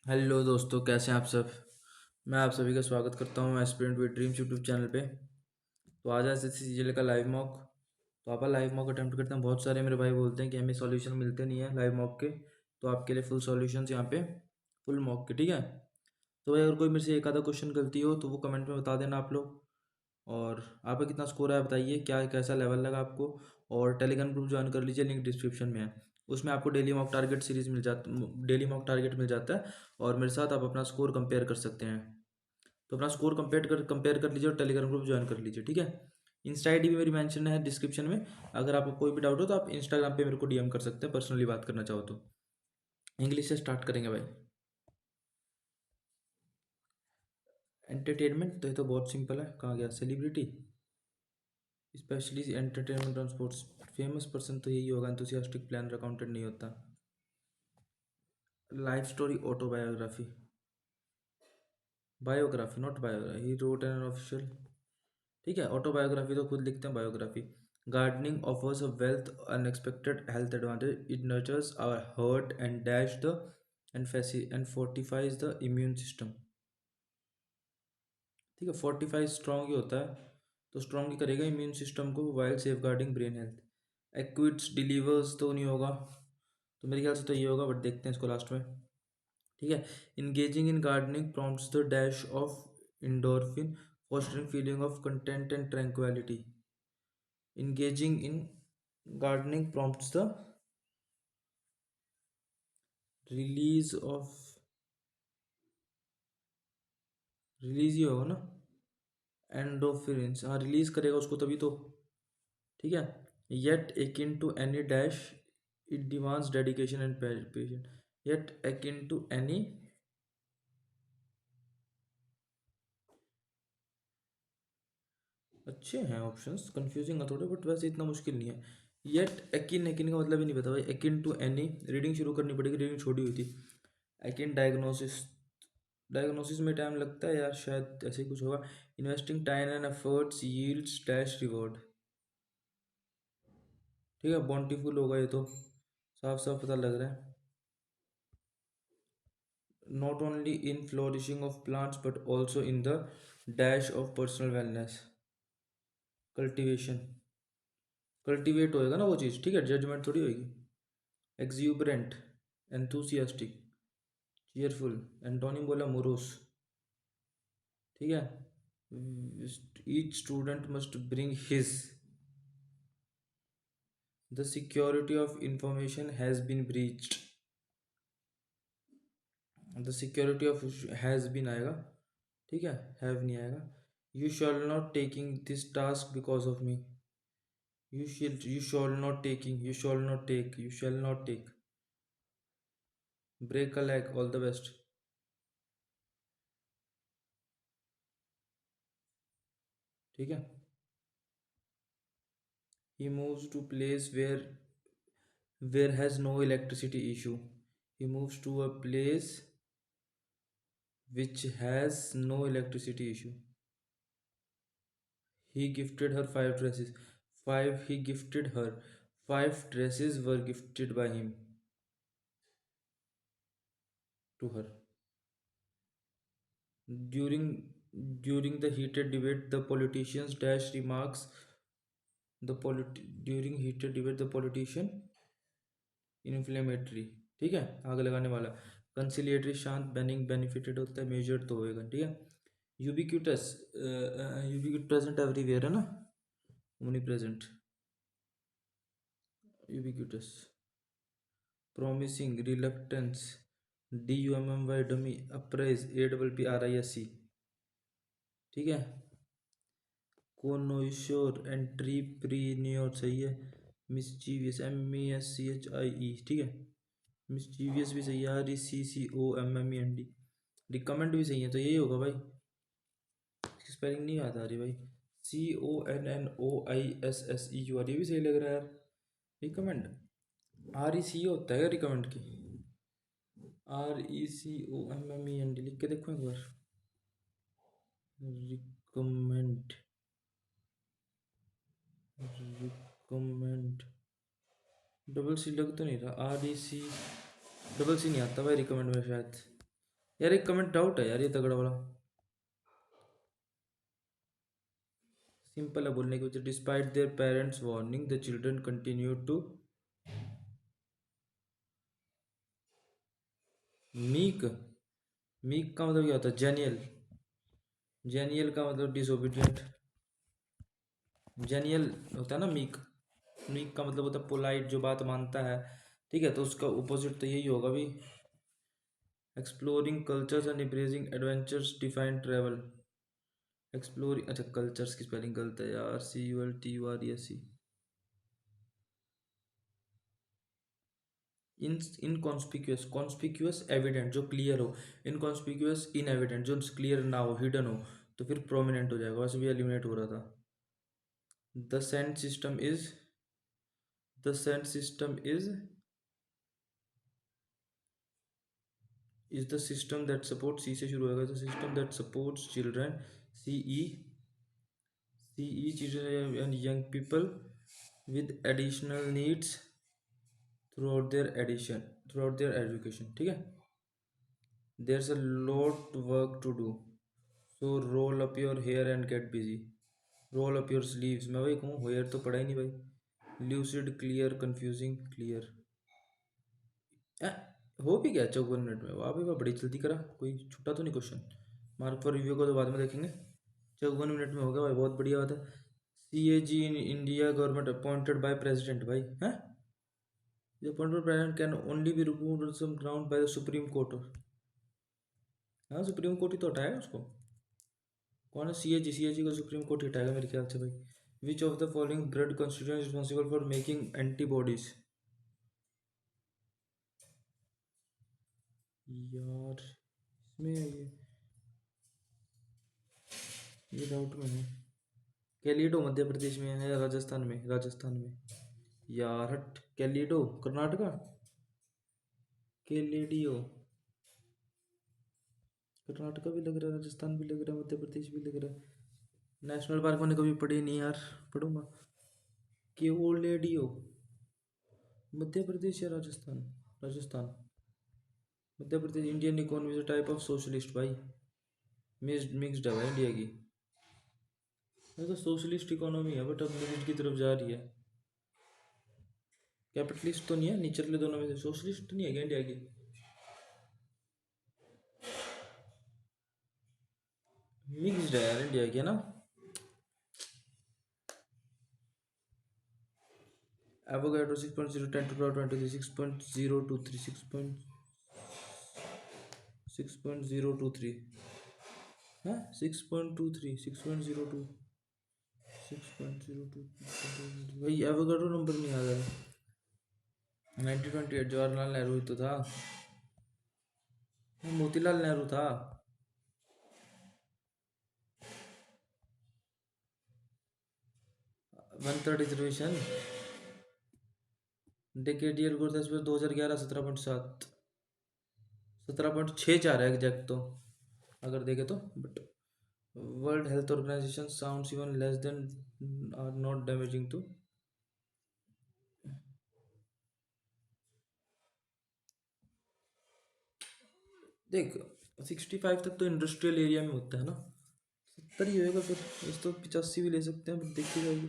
Hello दोस्तों, कैसे हैं आप सब। मैं आप सभी का स्वागत करता हूँ aspirant with dreams YouTube channel पे। तो आज ऐसे सीजीएल का लाइव मॉक। तो आप लाइव मॉक अटेम्प्ट करते हैं। बहुत सारे मेरे भाई बोलते हैं कि हमें सॉल्यूशन मिलते नहीं है लाइव मॉक के। तो आपके लिए फुल सॉल्यूशंस यहाँ पे, फुल मॉक के, ठीक है। तो भाई अगर कोई मेरे से एक आधा क्वेश्चन गलती हो तो वो कमेंट में बता देना आप लोग। और आपका कितना स्कोर है बताइए, क्या कैसा लेवल लगा आपको। और टेलीग्राम ग्रुप ज्वाइन कर लीजिए, लिंक डिस्क्रिप्शन में है। उसमें आपको डेली मॉक टारगेट सीरीज मिल जाता, डेली मॉक टारगेट मिल जाता है। और मेरे साथ आप अपना स्कोर कंपेयर कर सकते हैं। तो अपना स्कोर कंपेयर कर लीजिए और टेलीग्राम ग्रुप ज्वाइन कर लीजिए, ठीक है। इंस्टा आई डी भी मेरी मेंशन है डिस्क्रिप्शन में। अगर आपको कोई भी डाउट हो तो आप इंस्टाग्राम पे मेरे को डीएम कर सकते हैं, पर्सनली बात करना चाहो तो। इंग्लिश से स्टार्ट करेंगे भाई। एंटरटेनमेंट तो ये तो बहुत सिंपल है, कहाँ गया celebrity. Specially entertainment on sports. Famous person तो यही होगा, एंथुसियास्टिक प्लानर अकाउंटेंट नहीं होता। Life story autobiography. Biography not biography, he wrote an official. ठीक है, ऑटोबायोग्राफी तो खुद लिखते हैं, biography. Gardening offers a wealth unexpected health advantage, it nurtures our heart and dash the and fortifies the immune system. ठीक है, फोर्टिफाइज strong ही होता है, तो स्ट्रॉन्ग ही करेगा इम्यून सिस्टम को, while safeguarding brain health. एक्विट्स डिलीवर्स तो नहीं होगा, तो मेरे ख्याल से तो ये होगा, बट देखते हैं इसको लास्ट में। ठीक है, engaging in gardening prompts the dash of endorphin, fostering feeling of content and tranquility. Engaging in gardening prompts the release of, release ही होगा ना, एंडोफिन। हाँ, रिलीज करेगा उसको तभी तो। ठीक है, yet akin to any dash, it demands dedication and patience. Yet akin to any, अच्छे हैं ऑप्शंस, कंफ्यूजिंग है थोड़े बट वैसे इतना मुश्किल नहीं है। येट एकिन, एकिन का मतलब ही नहीं पता भाई। एकिन टू एनी, रीडिंग शुरू करनी पड़ेगी, रीडिंग छोड़ी हुई थी। एकिन डायग्नोसिस, डायग्नोसिस में टाइम लगता है यार, शायद ऐसे ही कुछ होगा। Investing time and efforts yields dash reward. ठीक है, बॉन्टीफुल होगा ये तो, साफ साफ पता लग रहा है। Not only in flourishing of plants but also in the dash of personal wellness. Cultivation, cultivate होएगा ना वो चीज़, ठीक है, जजमेंट थोड़ी होएगी। Exuberant, enthusiastic, cheerful. एंटोनिम बोला मोरोस। ठीक है, each student must bring his, the security of information has been breached. The security of has been आएगा, ठीक है, हैव नहीं आएगा। You shall not taking this task because of me. You shall not taking, you shall not take, you shall not take. Break a leg, all the best. ठीक है, he moves to place where has no electricity issue. He moves to a place which has no electricity issue. He gifted her five dresses. Five, he gifted her. Five dresses were gifted by him to her. During during the heated debate, the politicians dash remarks. During heated debate, the politician inflammatory, ठीक है, आग लगाने वाला। कंसिलिएटरी, शांत। Benign, benefited होता है। Measured तो होएगा, ठीक है। यूबिक्यूटस, यूबिक्यूट प्रेजेंट एवरीवेयर है ना, omnipresent, ubiquitous. Promising, reluctance, D U M M Y dummy, apprise, A double P R I S C, ठीक है। कोनोइश्योर, एंट्रीप्रीन्योर, सही है। Mischievous, M E S C H I E, ठीक है। Mischievous भी सही है, R E C C O M M E N D. Recommend भी सही है, तो यही होगा भाई। इसकी स्पेलिंग नहीं याद आ रही भाई। C O N N O I S S E U R, ये भी सही लग रहा है यार। रिकमेंड, आर ई सी होता है रिकमेंड की। R E C O M M E N D लिख के देखो एक बार। रिकमेंड, रिकमेंड, डबल सी लग तो नहीं रहा। Are E C, double C नहीं आता भाई रिकमेंड में शायद। यार एक कमेंट डाउट है यार, ये तगड़ा वाला। सिंपल है बोलने की वजह, despite their parents warning the children continue to. Meek. Meek का मतलब क्या होता है? जेनियल। जेनियल का मतलब डिसोबीडियंट। जेनियल होता है ना मीक। मीक का मतलब होता है पोलाइट, जो बात मानता है। ठीक है, तो उसका अपोजिट तो यही होगा भी। Exploring cultures and embracing adventures define travel. Exploring, अच्छा कल्चर्स की स्पेलिंग गलत है यार, CULTURES। इन इनकॉन्स्पिक्यूअस, कॉन्स्पिक्यूअस एविडेंट जो क्लियर हो, इनकॉन्स्पिक्यूअस इन एविडेंट जो क्लियर ना हो, हिडन हो, तो फिर प्रोमिनेंट हो जाएगा, वैसे भी एलिमिनेट हो रहा था। The SEND system is, the SEND system is the system that support, C से शुरू होगा, the system that supports children, CE, CE children and young people with additional needs throughout their edition, throughout their education. ठीक है, there's a lot work to do, so roll up your hair and get busy। roll up your sleeves, मैं वही कहूँ, hair तो पढ़ा ही नहीं भाई। lucid, clear, confusing, clear। ए, हो भी गया 54 मिनट में, वाह भाई वाह, बड़ी जल्दी करा, कोई छूटा तो नहीं क्वेश्चन? मार्क फॉर रिव्यू को तो बाद में देखेंगे। 54 मिनट में हो गया भाई, बहुत बढ़िया बात है। CAG in India government appointed by president भाई हैं। The appointed president can only be removed on some ground by the Supreme Court। हाँ, सुप्रीम कोर्ट ही तो हटाएगा उसको। कौन है? CAG को सुप्रीम कोर्ट हटाएगा मेरे ख्याल से भाई। विच of the following blood constituent responsible for making antibodies? यार इसमें ये डाउट में है। कैलिडो मध्य प्रदेश में है, राजस्थान में, राजस्थान में। यार हट, कैलिडो कर्नाटका। कैलेडियो कर्नाटका भी लग रहा है, राजस्थान भी लग रहा है, मध्य प्रदेश भी लग रहा है। नेशनल पार्क मैंने कभी पढ़ी नहीं यार, पढ़ूंगा। केओलेडियो मध्य प्रदेश या Rajasthan? Rajasthan. Madhya Pradesh. Indian economy is type of socialist भाई, मिक्सड है भाई इंडिया की। ये तो सोशलिस्ट इकोनॉमी है, बट अब मिक्सड की तरफ जा रही है। कैपिटलिस्ट तो नहीं है, निचले दोनों में से सोशलिस्ट तो नहीं है क्या इंडिया की? मिक्सड है यार इंडिया की, है ना। एवोगैड्रो 6.0 10 to the power 23 6.023 6.023 है, 6.23 6.02 6.02 भाई, एवोगैड्रो नंबर नहीं आ रहा है। 1928 जवाहरलाल नेहरू ही तो था, मोतीलाल नेहरू था। 1/3 रिजर्वेशन। डेकेडियल ग्रोथ एक्सप्रेस 2011 17.7, 17.64 है एग्जैक्ट तो, अगर देखे तो। But World Health Organization sounds even less than are not damaging to. देख 65 तक तो इंडस्ट्रियल एरिया में होता है ना, 70 ही होएगा फिर। इस तो 85 भी ले सकते हैं, बट देखी जाएगी।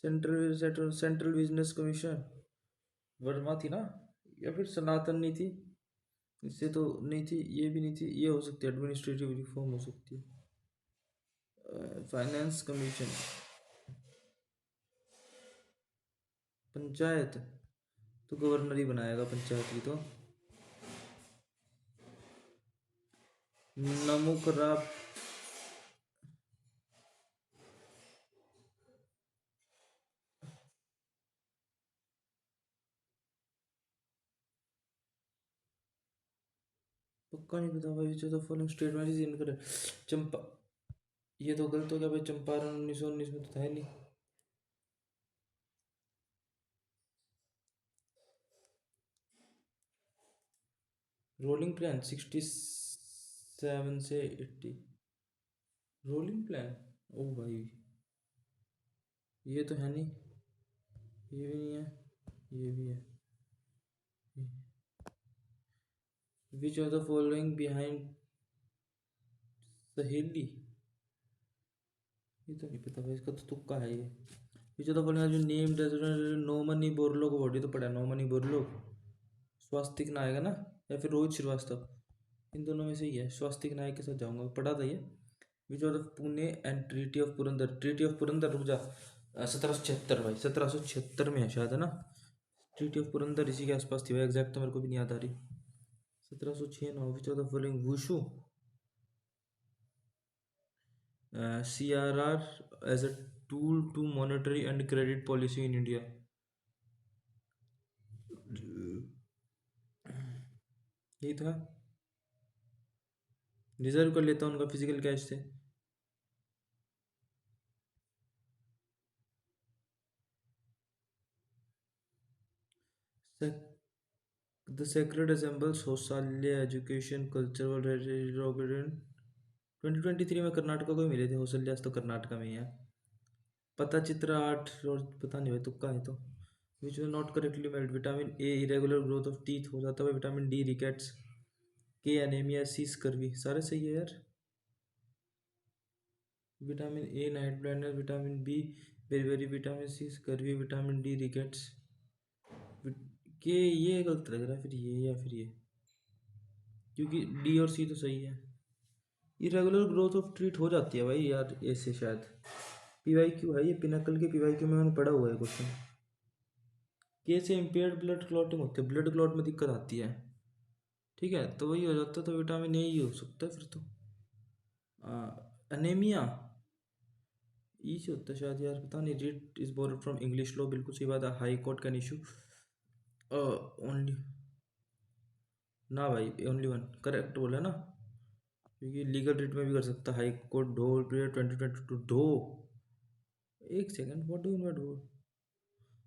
Central central business commission Verma थी ना, या फिर सनातन नहीं थी? इससे तो नहीं थी, ये भी नहीं थी, ये हो सकती है एडमिनिस्ट्रेटिव रिफॉर्म हो सकती है। Finance commission. पंचायत तो गवर्नर ही बनाएगा पंचायत की तो। नमो खराब। पक्का नहीं पता भाई, जो तो फॉलोइंग स्टेटमेंट इज इनकरेक्ट। चंपा, ये तो गलत हो गया भाई, चंपारण 1919 में तो था ही नहीं। रोलिंग प्लान 67 से 80। रोलिंग प्लान, ओ भाई ये तो है नहीं, ये भी नहीं है, ये भी है। विच ऑफ द फॉलोइंग बिहाइंड सहेली, ये तो नहीं पता भाई, इसका तो तुक्का है ये। पीछे तो बोलेगा जो नेम नोमनी बोरलोग, बॉडी तो पड़ा है नोमनी बोरलोग। स्वास्तिक ना आएगा ना, या फिर रोहित श्रीवास्तव, इन दोनों में से ही है। स्वास्तिक नायक के साथ जाऊंगा, पढ़ा था ये। Which of Pune and treaty of Purandar, treaty of Purandar, रुक जा, 1776 भाई, 1776 में है शायद, है ना। ट्रीटी ऑफ पुरंदर इसी के आसपास थी भाई, एग्जैक्ट तो मेरे को भी नहीं याद आ रही। 1706 ना, विच ऑफ द फॉलोइंग वुशु, CRR as a tool to monetary and credit policy in India. यही था, रिजर्व कर लेता हूँ उनका फिजिकल कैश से। The sacred assembles Hoysalas education cultural heritage 2023 में कर्नाटका को ही मिले थे हौसल्यास, तो कर्नाटका में ही है। पता चित्र आर्ट, और पता नहीं भाई, तुक्का है तो। Which will not correctly melt, vitamin A irregular growth of teeth हो जाता है, vitamin D rickets, K anaemia, C scurvy, सारे सही है यार। Vitamin A night blindness, vitamin B beri, vitamin C scurvy, vitamin D rickets, K ये गलत लग रहा है फिर, ये या फिर ये, क्योंकि डी और सी तो सही है। इरेगुलर ग्रोथ ऑफ ट्रीट हो जाती है भाई यार ऐसे शायद। PYQ है ये, पिनाकल के PYQ में मैंने पढ़ा हुआ है क्वेश्चन। के से इम्पेयर्ड ब्लड क्लॉटिंग होती है, ब्लड क्लॉट में दिक्कत आती है, ठीक है, तो वही हो जाता है, तो विटामिन ए ही हो सकता है फिर तो। अनेमिया ई से होता है शायद यार, पता नहीं। Read is board from English law, बिल्कुल सही बात है। High court can issue only, ना भाई ओनली वन करेक्ट बोला ना, क्योंकि लीगल रिट में भी कर सकता। हाई कोर्ट ढोल पीरियड 2022 ढो, एक second, what do you mean ढोल,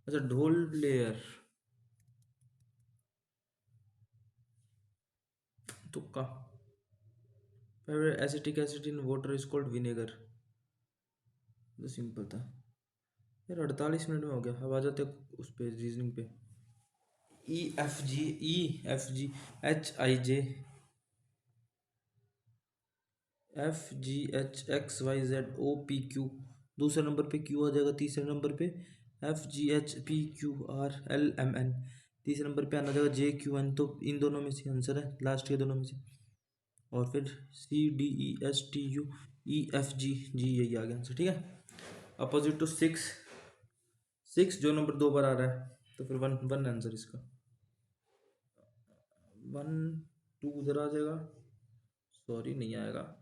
अच्छा ढोल प्लेयर, तुक्का। Acetic acid in water is called vinegar, तो सिंपल था यार। 48 मिनट में हो गया, अब आ जाते उस पे रीजनिंग पे। EFG HIJ FGH XYZ OPQ, दूसरे नंबर पे Q आ जाएगा, तीसरे नंबर पे FGHPQRLMN, तीसरे नंबर पे आना जाएगा JQN, तो इन दोनों में से आंसर है, लास्ट के दोनों में से। और फिर CDESTUEFGG, यही आ गया आंसर, ठीक है। अपोजिट टू 6, जो नंबर 2 बार आ रहा है, तो फिर 1 1 आंसर इसका। 1 2 उधर आ जाएगा, सॉरी नहीं आएगा।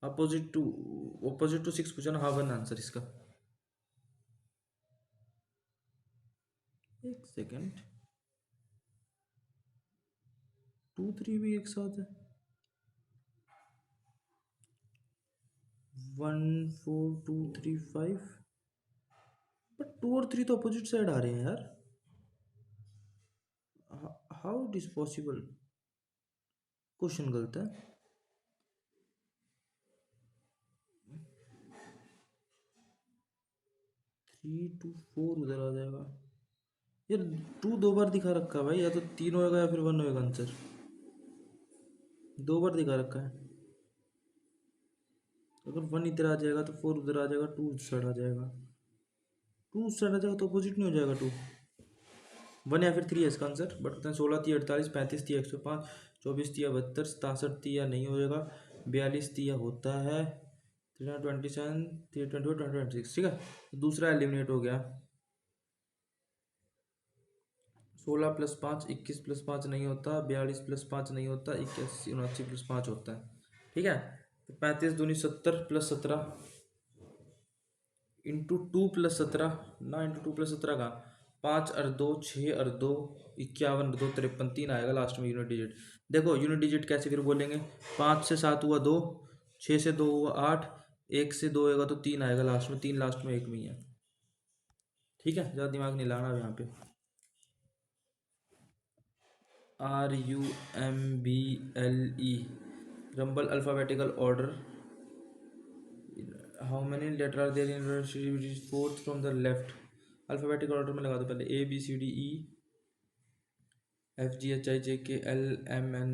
अपोजिट टू 6 पूछा ना, हाँ 1 आंसर इसका। एक सेकेंड, 2 3 भी एक साथ है, 1 4 2 3 5, बट 2 और 3 तो अपोजिट साइड आ रहे हैं यार, how it is possible, question गलत है। 3 2 4 उधर आ जाएगा यार, 2 2 बार दिखा रखा है भाई, या तो 3 होएगा या फिर 1 होएगा आंसर, 2 बार दिखा रखा है। अगर 1 इधर आ जाएगा तो 4 उधर आ जाएगा, 2 उस साइड आ जाएगा, 2 उस साइड आ जाएगा तो अपोजिट नहीं हो जाएगा 2, 1 या फिर 3 है इसका आंसर। बट बताएं 16 3 48 35 3 105 24 3 72 67 3 नहीं हो जाएगा, 42 3 होता है, 327 324 2026, ठीक है। दूसरा एलिमिनेट हो गया। 16 + 5 21 + 5 नहीं होता, 42 + 5 नहीं होता, 81 79 + 5 होता है, ठीक है। तो 35 दूनी 70 + 17 इंटू 2 + 17 ना, इंटू 2 + 17 का 5 और 2 6 और 2 51 2 53 3 आएगा लास्ट में यूनिट डिजिट। देखो यूनिट डिजिट कैसे फिर बोलेंगे, 5 से 7 हुआ 2, 6 से 2 हुआ 8, 1 से 2 होगा तो 3 आएगा लास्ट में, 3 लास्ट में 1 में ही है, ठीक है। ज़्यादा दिमाग नहीं लगाना यहाँ पे। RUMBLE, rumble alphabetical order, how many letter are there in fourth from the left, alphabetical order में लगा दो पहले, ABCDEFGHIJKLMN,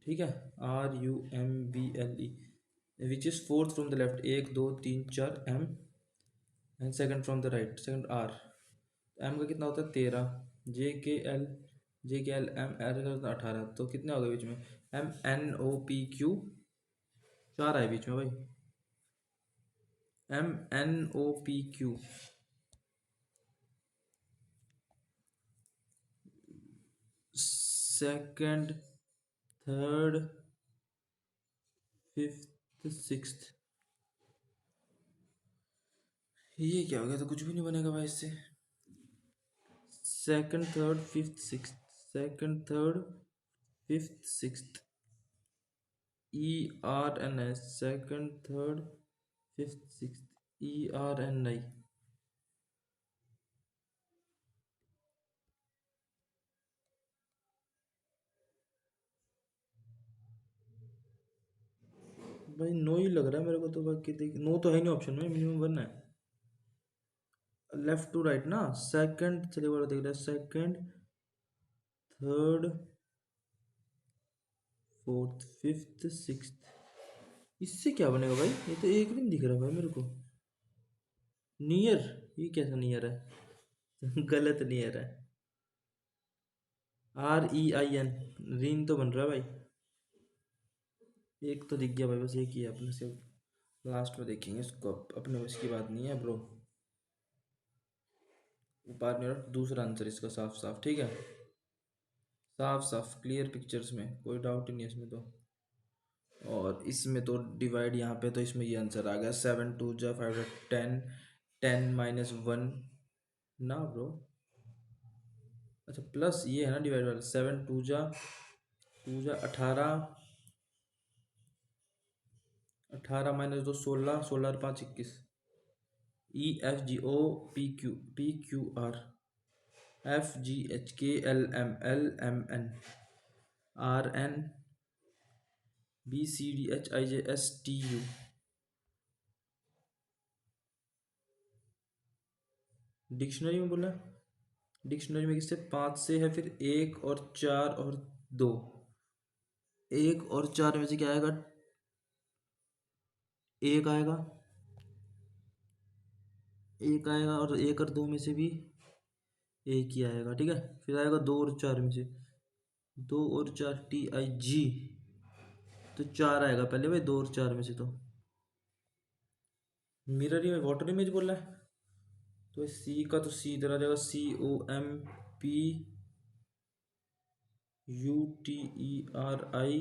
ठीक है, RUMBLE, which is fourth from the left, एक दो तीन चार M, and second from the right, second R। M का कितना होता है 13, J K L M R का 18, तो कितने हो गए बीच में, MNOPQ, 4 आए बीच में भाई, MNOPQ। Second, third, fifth, sixth, ये क्या हो गया, तो कुछ भी नहीं बनेगा भाई इससे। Second third fifth sixth, second third fifth sixth, ERNS, second third fifth sixth, ERNI। भाई नो ही लग रहा है मेरे को तो, बाकी देख नो तो है नहीं ऑप्शन में, मिनिमम 1 है। लेफ्ट टू राइट ना, सेकंड चलिए वाला देख रहा है, second third fourth fifth sixth, इससे क्या बनेगा भाई, ये तो एक भी नहीं दिख रहा भाई मेरे को। नियर, ये कैसा नियर है गलत नियर है। REIN, रीन तो बन रहा है भाई, एक तो दिख गया भाई, बस एक ही है अपने से, लास्ट में देखेंगे इसको, अपने बस की बात नहीं है ब्रो। ऊपर नहीं रहा, दूसरा आंसर इसका साफ साफ, ठीक है, साफ साफ क्लियर पिक्चर्स में, कोई डाउट ही नहीं है इसमें तो। और इसमें तो डिवाइड यहाँ पे, तो इसमें ये आंसर आ गया, 7 2 जा 5 10, 10 - 1 ना ब्रो, अच्छा प्लस ये है ना डिवाइड वाला, 7 2 जा 18 - 2 16, 16 और 5 21, EFGOPQR, FGHKLMLMNRNBCDHIJSTU। डिक्शनरी में बोला, डिक्शनरी में किससे, 5 से है, फिर 1 और 4 और 2, 1 और 4 में से क्या आएगा, एक आएगा, एक आएगा, और 1 और 2 में से भी एक ही आएगा, ठीक है। फिर आएगा 2 और 4 में से, 2 और 4 TIG, तो 4 आएगा पहले भाई, 2 और 4 में से तो। मिरर में वाटर इमेज बोला है, तो सी का तो सी इधर आ जाएगा, COMPUTERI,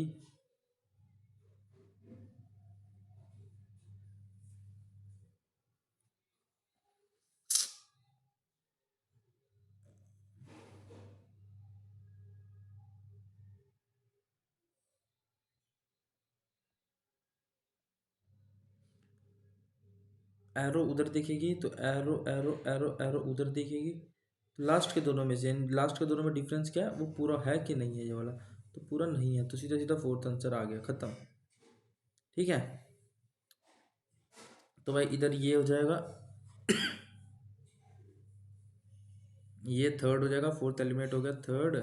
एरो उधर दिखेगी, तो एरो एरो एरो एरो उधर दिखेगी, लास्ट के दोनों में से, लास्ट के दोनों में डिफरेंस क्या है, वो पूरा है कि नहीं है, ये वाला तो पूरा नहीं है, तो सीधा सीधा फोर्थ आंसर आ गया, खत्म, ठीक है। तो भाई इधर ये हो जाएगा, ये थर्ड हो जाएगा, फोर्थ एलिमेंट हो गया थर्ड,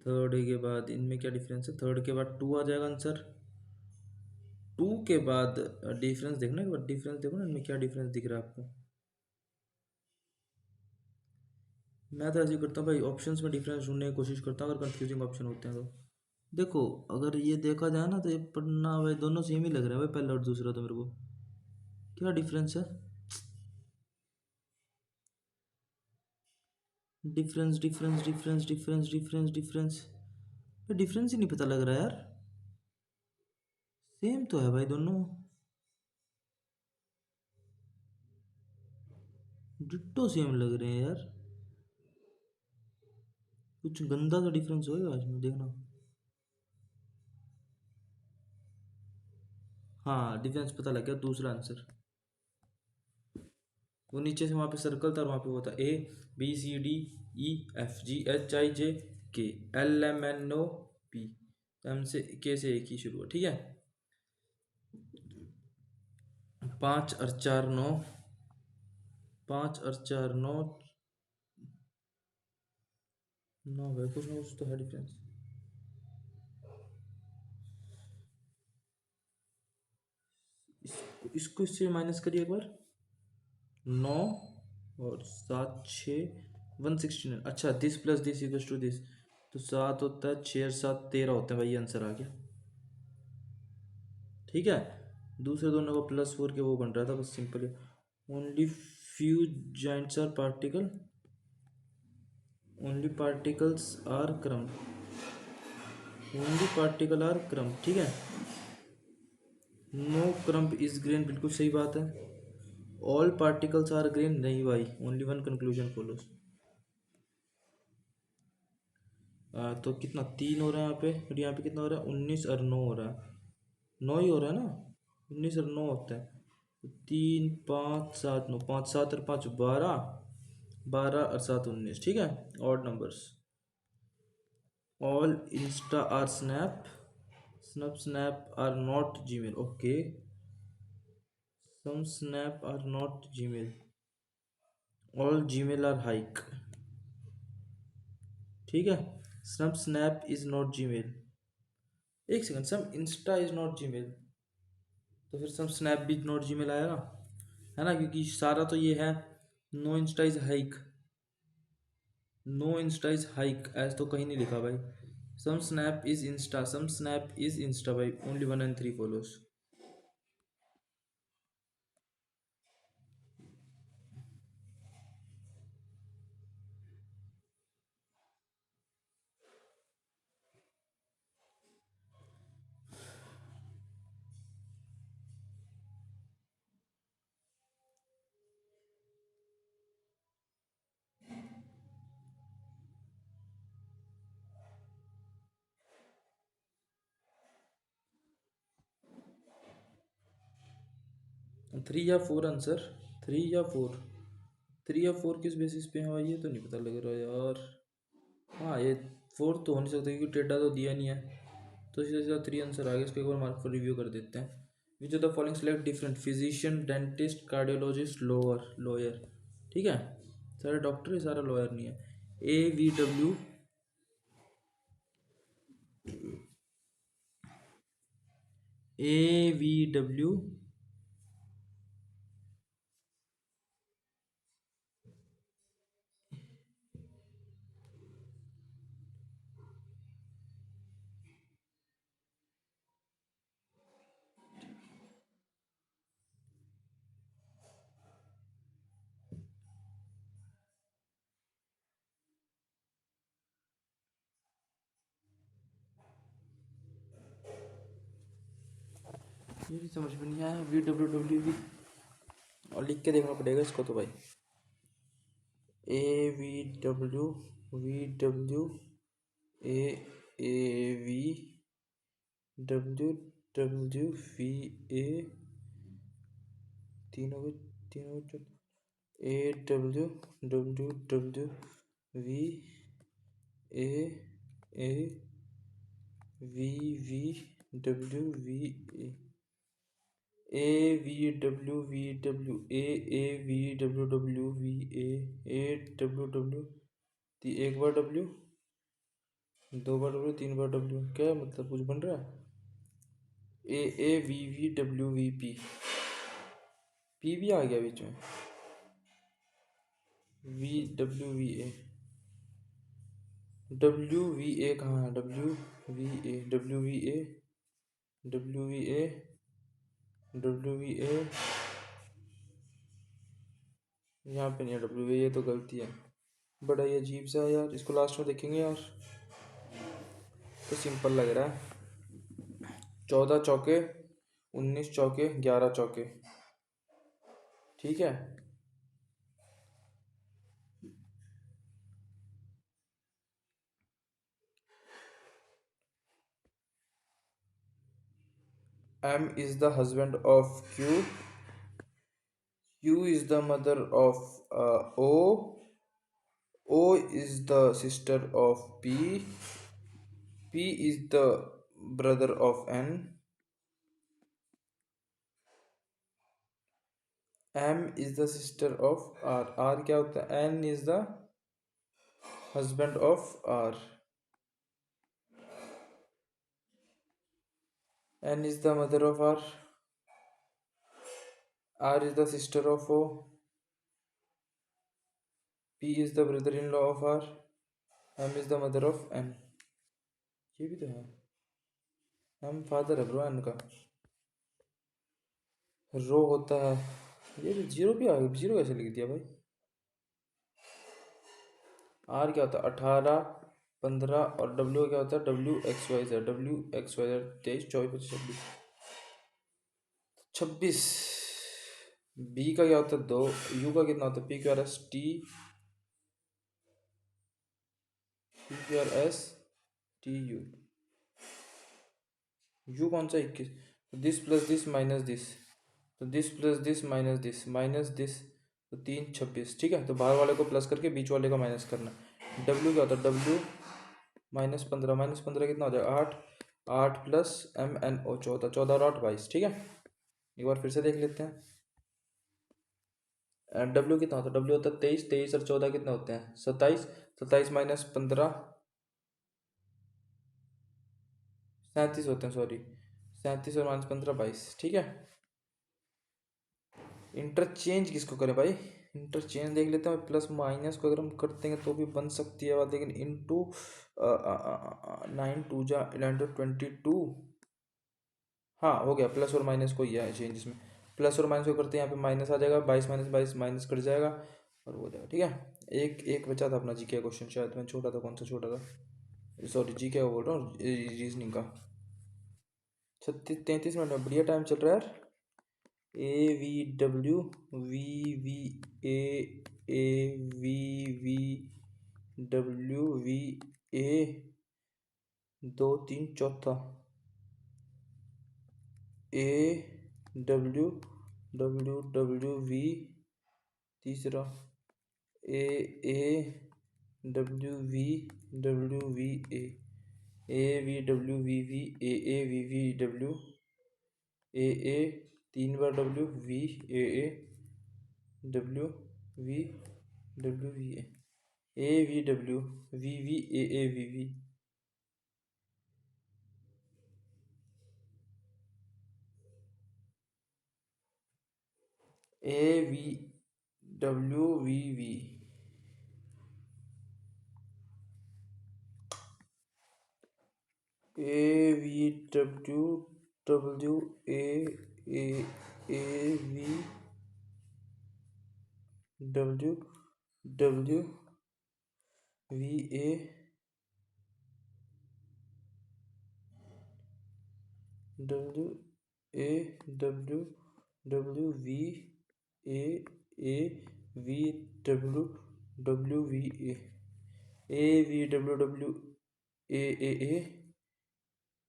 थर्ड के बाद इनमें क्या डिफरेंस है, थर्ड के बाद 2 आ जाएगा आंसर, 2 के बाद डिफरेंस देखना एक बार, डिफरेंस देखो ना इनमें क्या डिफरेंस दिख रहा है आपको। मैं तो ऐसे ही करता हूँ भाई, ऑप्शंस में डिफरेंस ढूंढने की कोशिश करता हूँ, अगर कंफ्यूजिंग ऑप्शन होते हैं तो। देखो, अगर ये देखा जाए ना, तो ये पढ़ना भाई दोनों सेम ही लग रहा है भाई, पहला और दूसरा, तो मेरे को क्या डिफरेंस है, difference difference difference difference difference difference, difference ही नहीं पता लग रहा है यार, सेम तो है भाई दोनों, डिट्टो सेम लग रहे हैं यार, कुछ गंदा सा डिफरेंस होएगा इसमें, देखना। हाँ डिफरेंस पता लग गया, दूसरा आंसर, वो नीचे से वहाँ पे सर्कल था, और वहाँ पे वो था ABCDEFGHIJKLMNOP, एम से के से एक ही शुरू हुआ, ठीक है। 5 और 4 9, 5 और 4 9, 9 भाई, कुछ ना कुछ तो है डिफरेंस, तो इसको इससे माइनस करिए एक बार। 9 और 7 6 169। अच्छा, this plus this equal to this, तो 7 होता है, 6 और 7 13 होते हैं भाई, आंसर आ गया। ठीक है, दूसरे दोनों का +4 के वो बन रहा था, बस सिंपल है। Only few joints are particle, only particles are crumb, only particle are crumb. ठीक है, नो क्रम्प इज ग्रेन, बिल्कुल सही बात है। ऑल पार्टिकल्स आर ग्रेन, नहीं भाई, ओनली वन कंक्लूजन फॉलोज। तो कितना 3 हो रहा है यहाँ पे, और यहाँ पे कितना हो रहा है, 19 और 9 हो रहा है, 9 ही हो रहा है ना, 19 और 9 होता है। तो 3 5 7 9, 5 7 और 5 12, 12 और 7 19। ठीक है, odd numbers. All Insta are Snap, Snap are not Gmail, okay. Some Snap are not Gmail, all Gmail are Hike. ठीक है, some Snap is not Gmail, एक second, some Insta is not Gmail, तो फिर some Snap भी not Gmail आएगा, है ना, क्योंकि सारा तो ये है। No Insta is Hike, no Insta is Hike, ऐसा तो कहीं नहीं लिखा भाई। Some Snap is Insta, some Snap is Insta भाई, ओनली 1 and 3 फॉलोज। 3 या 4 आंसर, 3 या 4, 3 या 4 किस बेसिस पे है भाई, ये तो नहीं पता लग रहा यार। हाँ, ये 4 तो हो नहीं सकता क्योंकि टेढ़ा तो दिया नहीं है, तो इसलिए सीधा 3 आंसर आ गया। इसको एक बार मार्क पर रिव्यू कर देते हैं। विच of the following select different, physician, dentist, cardiologist, lawyer. ठीक है, सारे डॉक्टर है, सारा लॉयर नहीं है। AVW, AVW, ये भी समझ में नहीं आया। VWW भी, और लिख के देखना पड़ेगा इसको तो भाई। AVW, VW, AAV, WWVA, तीनों के तीनों AWWV, AAVWWA, एक बार W, 2 बार W, 3 बार W, क्या मतलब, कुछ बन रहा है। AAVVWVP, P भी आ गया बीच में। VWVA, WVA कहाँ है, WVA, यहाँ पे नहीं है WVA, ये तो गलती है। बड़ा ही अजीब सा है यार, इसको लास्ट में देखेंगे यार, तो सिंपल लग रहा है। 14 चौके, 19 चौके, 11 चौके। ठीक है, M is the husband of Q, Q is the mother of O is the sister of P is the brother of N, M is the sister of R क्या होता है, N is the husband of R, N is the mother of R, R is the sister of O. P is the brother-in-law of R. M is the mother of N. ये भी तो है। M father है bro N का। रो होता है, ये तो जीरो भी आ गया, जीरो कैसे लिख दिया भाई। R क्या होता है 18, 15 और W क्या होता है WXYZ, WXYZ 23, 24, 25, 26। B का क्या होता है 2, U का कितना होता है PQRS TU, U कौन सा 21, this plus this minus this, तो this plus this minus this, तो 3, 26। ठीक है, तो बाहर वाले को प्लस करके बीच वाले को माइनस करना। W क्या होता है W -15 कितना हो जाएगा 8, 8 प्लस MNO 14, 14 और 8 22। ठीक है, एक बार फिर से देख लेते हैं। W कितना होता है, W होता है 23, 23 और 14 कितने होते हैं 27, 27 -15 37 होते हैं, सॉरी 37 और -15 22। ठीक है, इंटरचेंज किसको करें भाई, इंटरचेंज देख लेते हैं। प्लस माइनस को अगर हम कर देंगे तो भी बन सकती है बात, लेकिन इंटू 9 2 जा 11 22। हाँ हो गया, प्लस और माइनस को ही है चेंज इसमें। प्लस और माइनस को करते हैं, यहाँ पे माइनस आ जाएगा, 22 - 22 माइनस कट जाएगा और वो हो जाएगा। ठीक है, एक एक बचा था अपना जीके क्वेश्चन, शायद मैं छोटा था, कौन सा छोटा था, सॉरी जीके बोल रहा हूँ, रीजनिंग का। 33 मिनट में बढ़िया टाइम चल रहा है यार। AVW VVA 2 3 चौथा, AWWV तीसरा, AAWVWVA AVWVV AAVVW AA 3 bar W V AA W V W V A V W V V A V V A V W V V A V W W A V W W V A W A W W V A V W W V A V W W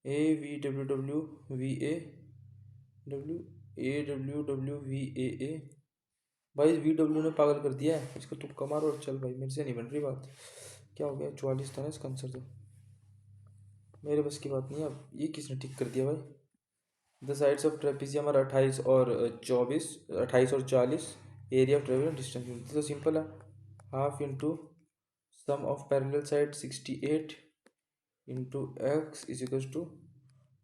A V W W V A W V A भाई VW ने पागल कर दिया है, इसको तुक्का मारो और चल भाई, मेरे से नहीं बन रही बात। क्या हो गया, 44 था ना इसका आंसर, तो मेरे बस की बात नहीं है। अब ये किसने ठीक कर दिया भाई। The sides of trapezium are 28 और 24, 28 और 40, एरिया ऑफ ट्रेपेजियम डिस्टेंस तो सिंपल है, half into sum of parallel side 68 into x is equal to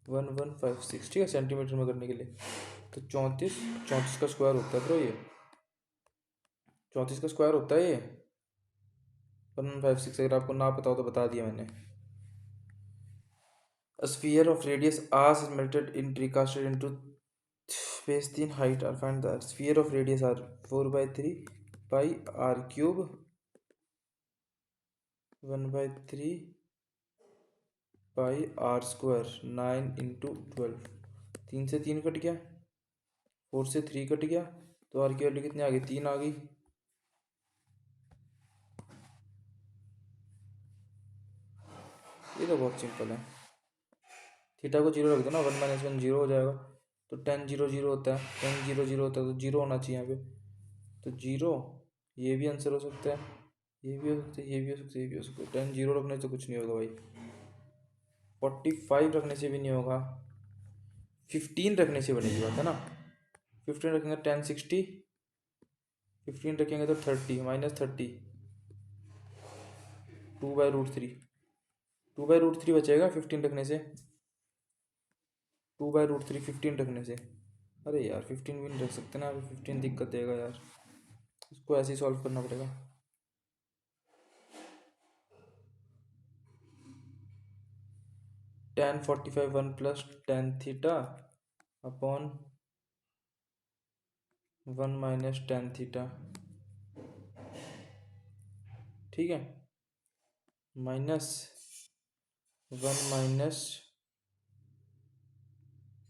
1156। ठीक है, सेंटीमीटर में करने के लिए तो 34 का स्क्वायर होता है ब्रो, ये 34 का स्क्वायर होता है ये 1156। अगर आपको ना पता हो तो बता दिया मैंने। A sphere of radius r is melted in recasted into base 3 height r. Find the sphere of radius r 4/3 pi r cube 1/3 pi r square 9 into 12। 3 से 3 कट गया, 4 से 3 कट गया, तो आर की वैल्यू कितनी आ गई 3 आ गई। ये तो बहुत सिंपल है, थीटा को 0 रख दो ना, 1 - 1 0 हो जाएगा, तो 10 0 0 होता है, 10 0 0 होता है, तो 0 होना चाहिए यहाँ पे, तो 0। ये भी आंसर हो सकता है, ये भी हो सकता है, ये भी हो सकता है, ये भी हो सकता है। 10 0 रखने से कुछ नहीं होगा भाई, 45 रखने से भी नहीं होगा, 15 रखने से बनेगी बात है ना। 15 रखेंगे 10 60, 15 रखेंगे तो 30 -30 2/√3, 2/√3 बचेगा 15 रखने से, 2/√3 15 रखने से, अरे यार 15 भी नहीं रख सकते ना, अभी 15 दिक्कत देगा यार, इसको ऐसे ही सॉल्व करना पड़ेगा। tan 45 1 plus tan theta upon 1 minus tan theta, ठीक है, minus 1 minus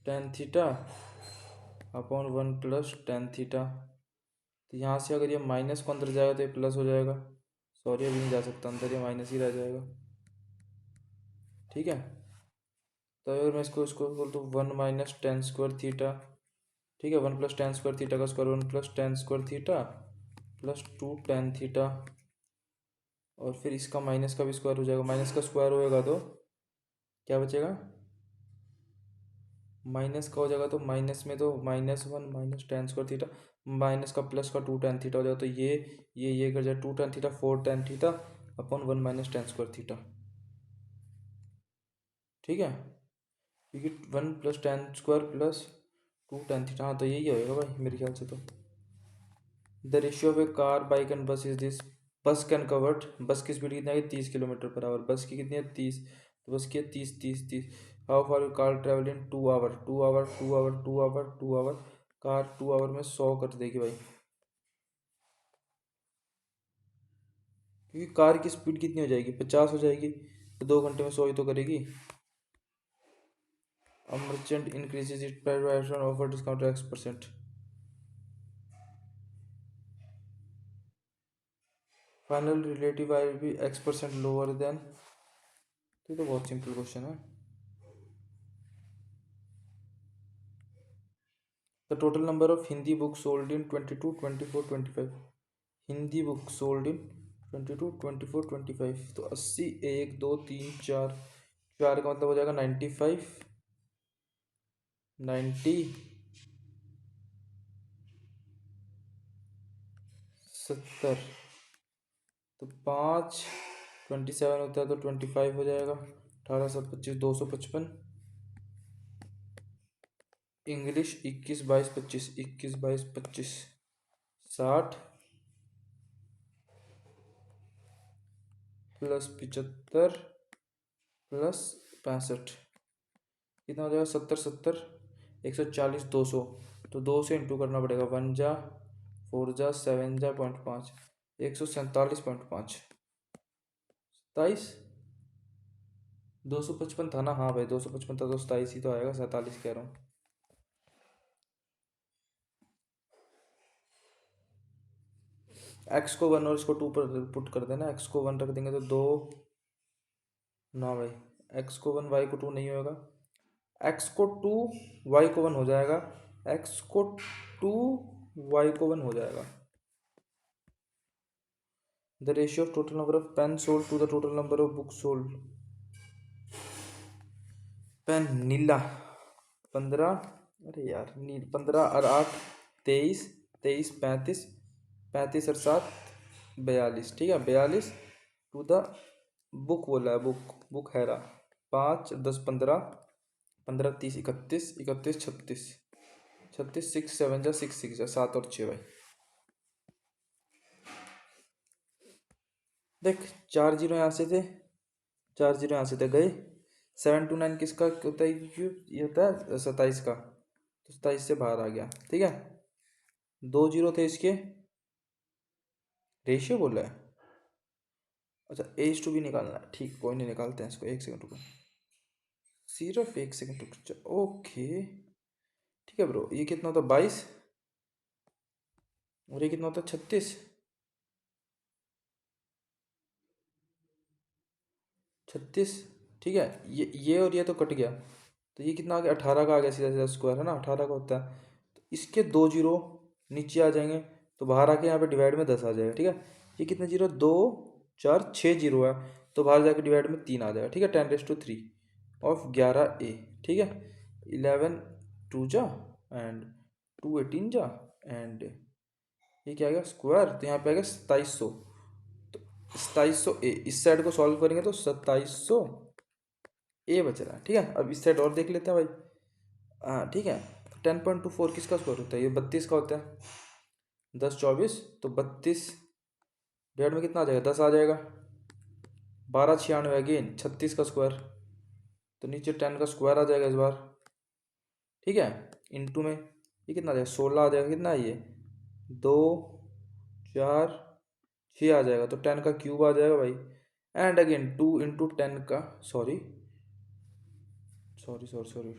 tan theta upon 1 plus tan theta. तो यहाँ से अगर ये माइनस को अंदर जाएगा तो ये प्लस हो जाएगा, सॉरी अभी नहीं जा सकता अंदर, ये माइनस ही रह जाएगा, ठीक है। तो अगर मैं इसको इसको बोल तो 1 माइनस टेन स्क्वायर थीटा, ठीक है, 1 प्लस टेन स्क्वायर थीटा का square 1 plus ten square theta plus 2 tan theta, और फिर इसका माइनस का भी स्क्वायर हो जाएगा, माइनस का स्क्वायर होएगा तो क्या बचेगा, माइनस का हो जाएगा तो माइनस में तो -1 minus ten square theta minus का प्लस का 2 tan थीटा हो जाएगा, तो ये कर जाए 2 tan theta 4 tan theta upon 1 minus ten square theta, ठीक है, क्योंकि 1 plus ten square plus 2 tan theta, हाँ तो यही होएगा भाई मेरे ख्याल से। तो the ratio of A car bike and बस इज दिस, बस कैन कवर्ड, बस की स्पीड कितनी है 30 किलोमीटर पर आवर, बस की कितनी है 30, तो बस की है 30 how far you car travel in 2 hour 2 hour 2 hour 2 hour 2 hour, car 2 hour में 100 कर देगी भाई, क्योंकि कार की स्पीड कितनी हो जाएगी 50 हो जाएगी, तो 2 घंटे में 100 ही तो करेगी। A merchant increases its price by an offer discount X%. Final relative I will be X% lower than, तो ये तो बहुत सिंपल क्वेश्चन है। The total number of Hindi books sold in 22 24 25, Hindi book sold in 22 24 25, तो 80 1 2 3 4, चार का मतलब हो जाएगा 95 90 70, तो 5 27 होता है तो 25 हो जाएगा, 18 7 25 255, इंग्लिश 21 22 25 21 22 25 60 प्लस 75 प्लस 65, कितना हो जाएगा 70 70 140 200, तो 2 से इंटू करना पड़ेगा, 1 जा 4 जा 7 जा 0.5, 147.5 27 255 था ना, हाँ भाई 255 था तो 27 ही तो आएगा, 47 कह रहा हूँ। एक्स को 1 और इसको 2 पर पुट कर देना, एक्स को 1 रख देंगे तो 2, ना भाई एक्स को 1 वाई को 2 नहीं होगा, एक्स को 2 वाई को 1 हो जाएगा, एक्स को 2 वाई को 1 हो जाएगा। The ratio of total number of pen sold to the total number of book sold, pen नीला 15, अरे यार नील 15 और 8 23 23 35 35 और 7 42, ठीक है 42 टू द बुक बोला है, बुक है रहा 5 10 15 15 30 31 31 36 36 6 7 जा 6 6 जा 7 और 6 भाई, देख 4 जीरो यहाँ से थे, 4 जीरो यहाँ से थे गए, 7 to 9 किसका होता है, क्यों ये होता है 27 का, तो 27 से बाहर आ गया, ठीक है, 2 जीरो थे इसके, रेशियो बोला है, अच्छा एज टू भी निकालना है, ठीक कोई नहीं निकालते हैं इसको, 1 सेकंड रुको, सिर्फ 1 सेकंड रुक, ओके ठीक है ब्रो, ये कितना होता 22 और ये कितना होता 36 36, ठीक है, ये और ये तो कट गया, तो ये कितना आ गया 18 का आ गया, सीधा सीधा स्क्वायर है ना 18 का होता है, तो इसके 2 जीरो नीचे आ जाएंगे, तो बाहर आके यहाँ पे डिवाइड में 10 आ जाएगा, ठीक है, ये कितने जीरो 2 4 6 जीरो है, तो बाहर जाके डिवाइड में 3 आ जाएगा, ठीक है, 10⁻³ ऑफ 11A, ठीक है, 11 2 जा एंड 2 18 जा एंड ये क्या आ गया स्क्वायर, तो यहाँ पे आ गया 2700, तो 2700A, इस साइड को सॉल्व करेंगे तो 2700A बच रहा है, ठीक है, अब इस साइड और देख लेते हैं भाई, हाँ ठीक है, 10.24 किसका स्क्वायर होता है? ये 32 का होता है। 10 24 तो 32 डिवाइड में कितना आ जाएगा? 10 आ जाएगा। 12 96 अगेन 36 का स्क्वायर, तो नीचे 10 का स्क्वायर आ जाएगा इस बार। ठीक है, इनटू में ये कितना आ जाएगा? 16 आ जाएगा। कितना है ये? 2 4 6 आ जाएगा, तो 10 का क्यूब आ जाएगा भाई। एंड अगेन 2 इंटू 10 का sorry sorry sorry sorry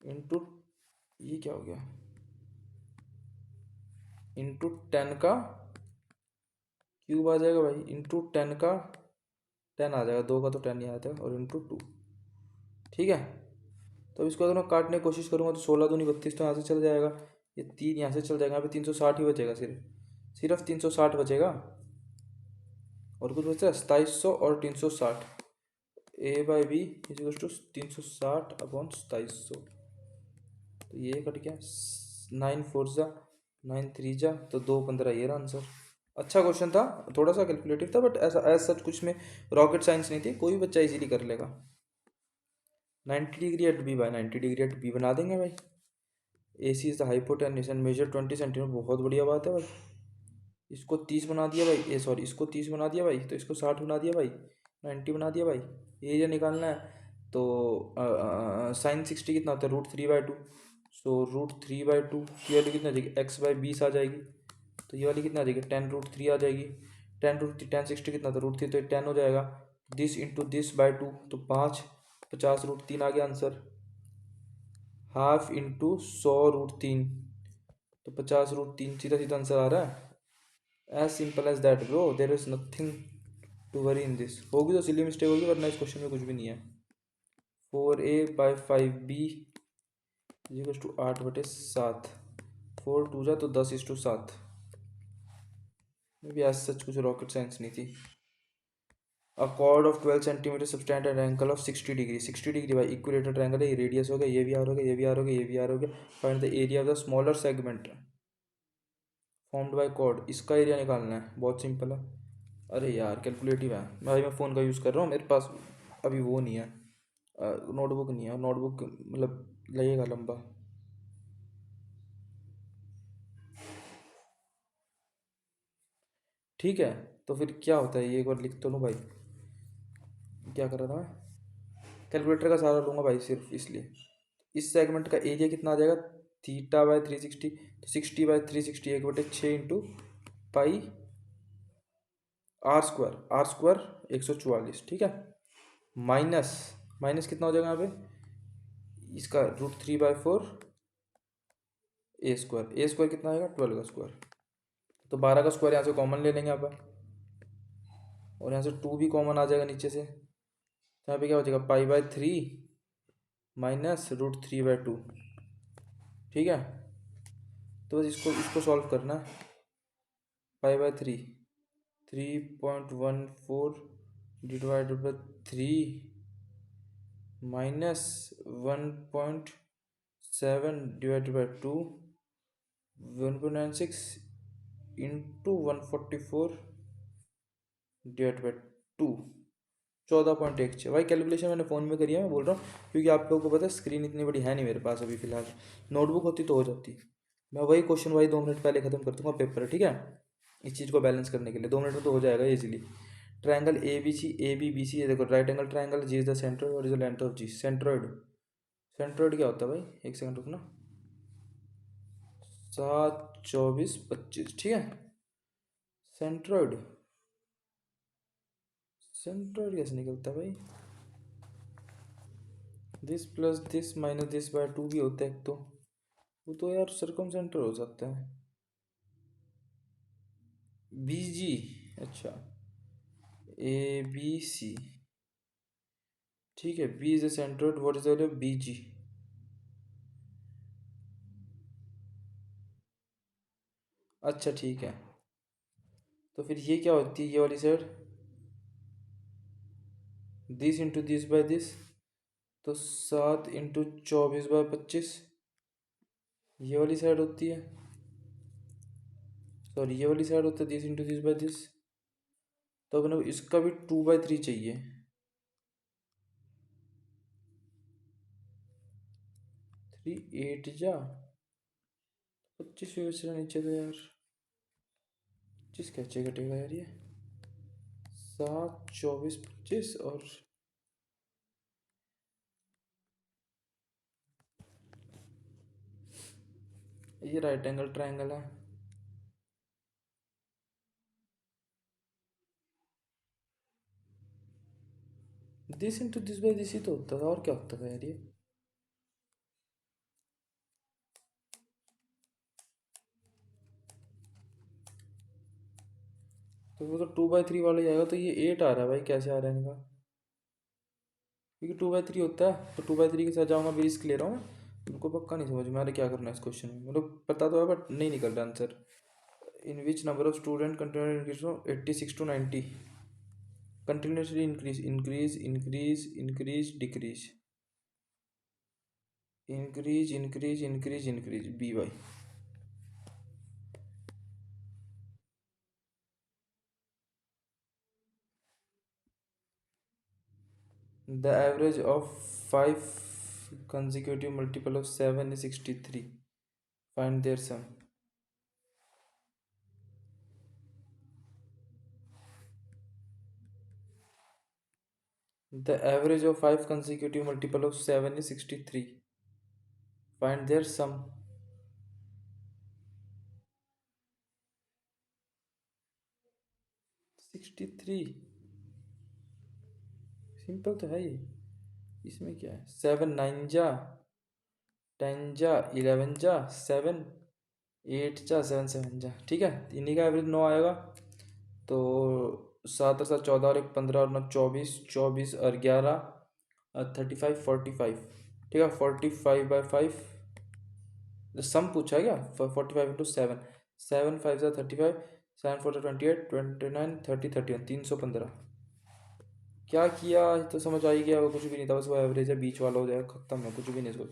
into, ये क्या हो गया? इंटू 10 का क्यूब आ जाएगा भाई, इंटू 10 का 10 आ जाएगा, 2 का तो 10 ही आता है, और इंटू 2। ठीक है, तो इसको अगर मैं काटने की कोशिश करूँगा तो 16 दूनी 32, तो यहाँ से चल जाएगा। ये 3 यहाँ से चल जाएगा, यहाँ पे 360 ही बचेगा, सिर्फ सिर्फ 360 बचेगा। और कुछ बचा? 2700 और 360। A by B is to 360 upon 2700, तो ये कट गया। 9 4 जा 9 3 जा, तो 2 15, ये रहा आंसर। अच्छा क्वेश्चन था, थोड़ा सा कैलकुलेटिव था, बट ऐसा एज सच कुछ में रॉकेट साइंस नहीं थी, कोई भी बच्चा इजीली कर लेगा। 90 degree at B by 90 degree at B बना देंगे भाई। A C is the hypotenuse and measure 20 centimetre, बहुत बढ़िया बात है भाई। इसको 30 बना दिया भाई, ये सॉरी इसको 30 बना दिया भाई, तो इसको 60 बना दिया भाई, 90 बना दिया भाई। एरिया निकालना है तो साइन 60 कितना होता है? √3/2। सो √3/2 की वैल्यू कितना आ जाएगी? x/20 आ जाएगी, तो ये वाली कितना आ जाएगी? 10√3 आ जाएगी। 10 कितना था? √3, तो 10 हो जाएगा। दिस इंटू दिस बाई 2, तो 5 50√3 आ गया आंसर। हाफ इंटू 100√3, तो 50√3, सीधा सीधा आंसर आ रहा है। As simple as that bro, there is nothing to worry in this. होगी तो सिली मिस्टेक होगी, वरना इस क्वेश्चन में कुछ भी नहीं है। 4a/5b equal to 8/7। 4 2 जा तो 10:7। भी आज सच कुछ रॉकेट साइंस नहीं थी। A chord of 12 centimetre subtend at angle of 60 degree. 60 degree भाई इक्विलेटरल ट्रायंगल है, ये रेडियस हो गया, ये भी आर हो गया, ये भी आर हो गया, ये भी आर हो गया। Find the area of the smaller segment formed by chord. इसका एरिया निकालना है, बहुत सिंपल है। अरे यार कैलकुलेटिव है भाई, मैं फ़ोन का यूज़ कर रहा हूँ, मेरे पास अभी वो नहीं है, नोटबुक नहीं है। नोटबुक मतलब लगेगा लंबा। ठीक है, तो फिर क्या होता है ये एक बार लिख तो लूँ भाई। क्या कर रहा था मैं? कैलकुलेटर का सहारा लूँगा भाई सिर्फ इसलिए। इस सेगमेंट का एरिया कितना आ जाएगा? θ/360, तो 60/360 1/6 इंटू पाई आर स्क्वायर 144। ठीक है, माइनस माइनस कितना हो जाएगा यहाँ पे? इसका √3/4 ए स्क्वायर कितना आएगा? 12 का स्क्वायर, तो 12 का स्क्वायर यहाँ से कॉमन ले लेंगे यहाँ पर, और यहाँ से 2 भी कॉमन आ जाएगा नीचे से, तो यहाँ पे क्या हो जाएगा? π/3 माइनस √3/2। ठीक है, तो बस इसको इसको सॉल्व करना है। π/3 3.14 divided by 3 minus 1.7 divided by 2 1.96 into 144 divide by 2 14.16 भाई। कैलकुलेशन मैंने फ़ोन में करी है, मैं बोल रहा हूँ, क्योंकि आप लोगों को पता है स्क्रीन इतनी बड़ी है नहीं मेरे पास अभी फ़िलहाल। नोटबुक होती तो हो जाती। मैं वही क्वेश्चन भाई 2 मिनट पहले ख़त्म कर दूंगा पेपर, ठीक है। इस चीज़ को बैलेंस करने के लिए 2 मिनट में तो हो जाएगा easily. Triangle A B C ये देखो, right angle triangle, G is the centroid, what is the length of G? Centroid. Centroid क्या होता है भाई? एक सेकंड रुकना। 7 24 25, ठीक है। सेंट्रोइड सेंट्रोइड कैसे निकलता है भाई? This plus this minus this by 2 भी होता है एक तो, वो तो यार सरकम सेंटर हो सकता है। BG, अच्छा ABC, ठीक है। B is the centroid, what is the value of BG? अच्छा ठीक है, तो फिर ये क्या होती है ये वाली side? This into this by this, तो 7 इंटू 24/25 ये वाली साइड होती है। सॉरी ये वाली साइड होता है this into this by this, तो अपने को इसका भी 2/3 चाहिए। 3 8 जा 25 बचना नीचे तो यार 25 कैसे कटेगा यार ये 7 24 25 और ये राइट एंगल ट्रायंगल है। This into this by this he तो होता था और क्या होता था यार ये तो वो तो 2/3 वाला ही आएगा तो ये 8 आ रहा है भाई कैसे आ रहा है इनका क्योंकि 2/3 होता है तो 2/3 के साथ जाऊंगा भी रिस्क ले रहा हूँ मैं उनको पक्का नहीं समझ में आ रहा क्या करना है इस क्वेश्चन में मतलब पता तो है बट नहीं निकल रहा answer in which number of student continue increase from 86 to 90 continuously increase decrease increase by the average of 5 consecutive multiple of 7 is 63 find their sum the average of 5 consecutive multiple of 7 is 63 find their sum 63 simple तो है ये इसमें क्या है 7 9 जा 10 जा 11 जा 7 8 जा 7 7 जा ठीक है इन्हीं का एवरेज 9 आएगा तो 7 और 7 14 और 1 15 और 9 24 24 और 11 35 45 ठीक है 45/5 सम पूछा है क्या 45 × 7 7 5 जा 35 7 4 28 29 30 31 315 क्या किया तो समझ आ ही गया वो कुछ भी नहीं था बस वो एवरेज है बीच वाला हो जाएगा खत्म है कुछ भी नहीं इसको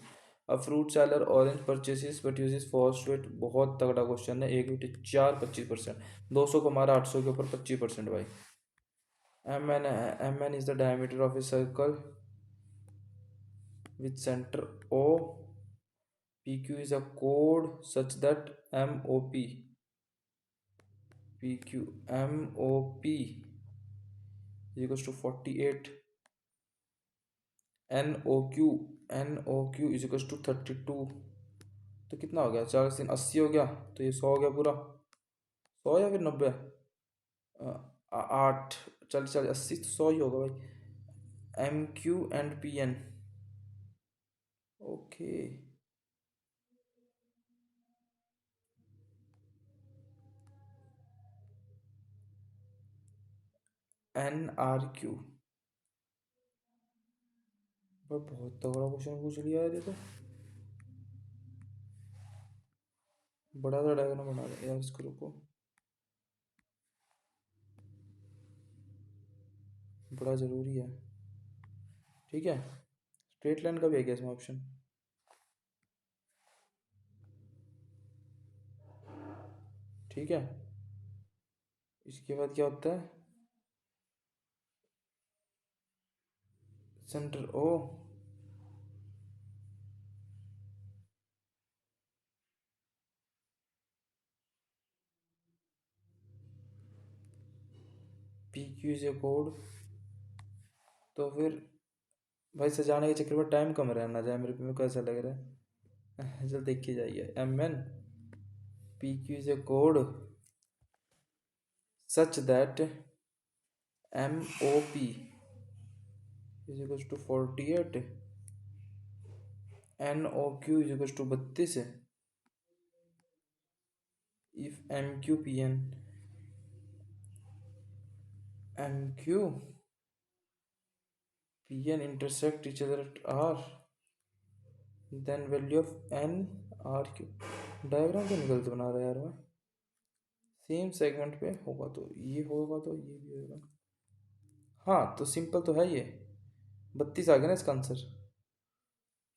अब fruit seller orange purchases but uses phosphate बहुत तगड़ा क्वेश्चन है एक बेटे 4 25% 200 को मारा 800 के ऊपर 25% भाई mn is the diameter of a circle with center O pq is a code such that mop is equals to 48 NOQ is equals to 32 तो कितना हो गया 4 80 हो गया तो ये 100 हो गया पूरा 100 या फिर 90 8 चल चल 80 तो 100 ही होगा भाई MQ and PN okay NRQ बहुत तगड़ा क्वेश्चन पूछ लिया यार ये तो बड़ा सा डायग्राम बना रहे यार इसको रुको बड़ा ज़रूरी है ठीक है स्ट्रेट लाइन का भी है क्या इसमें ऑप्शन ठीक है इसके बाद क्या होता है centre O PQ is a कोड तो फिर भाई सजाने के चक्कर में टाइम कम रहना जाए मेरे को ऐसा लग रहा है चल देखिए जाइए MN PQ is a code such that MOP is equals to 48 NOQ is equals to 32 if MQPN intersect each other at R then value of NRQ diagram तो निकलते बना रहा है यार मैं सेम सेगमेंट पे होगा तो ये होगा तो ये भी होगा हाँ तो सिंपल तो है ये 32 आ गया ना इसका आंसर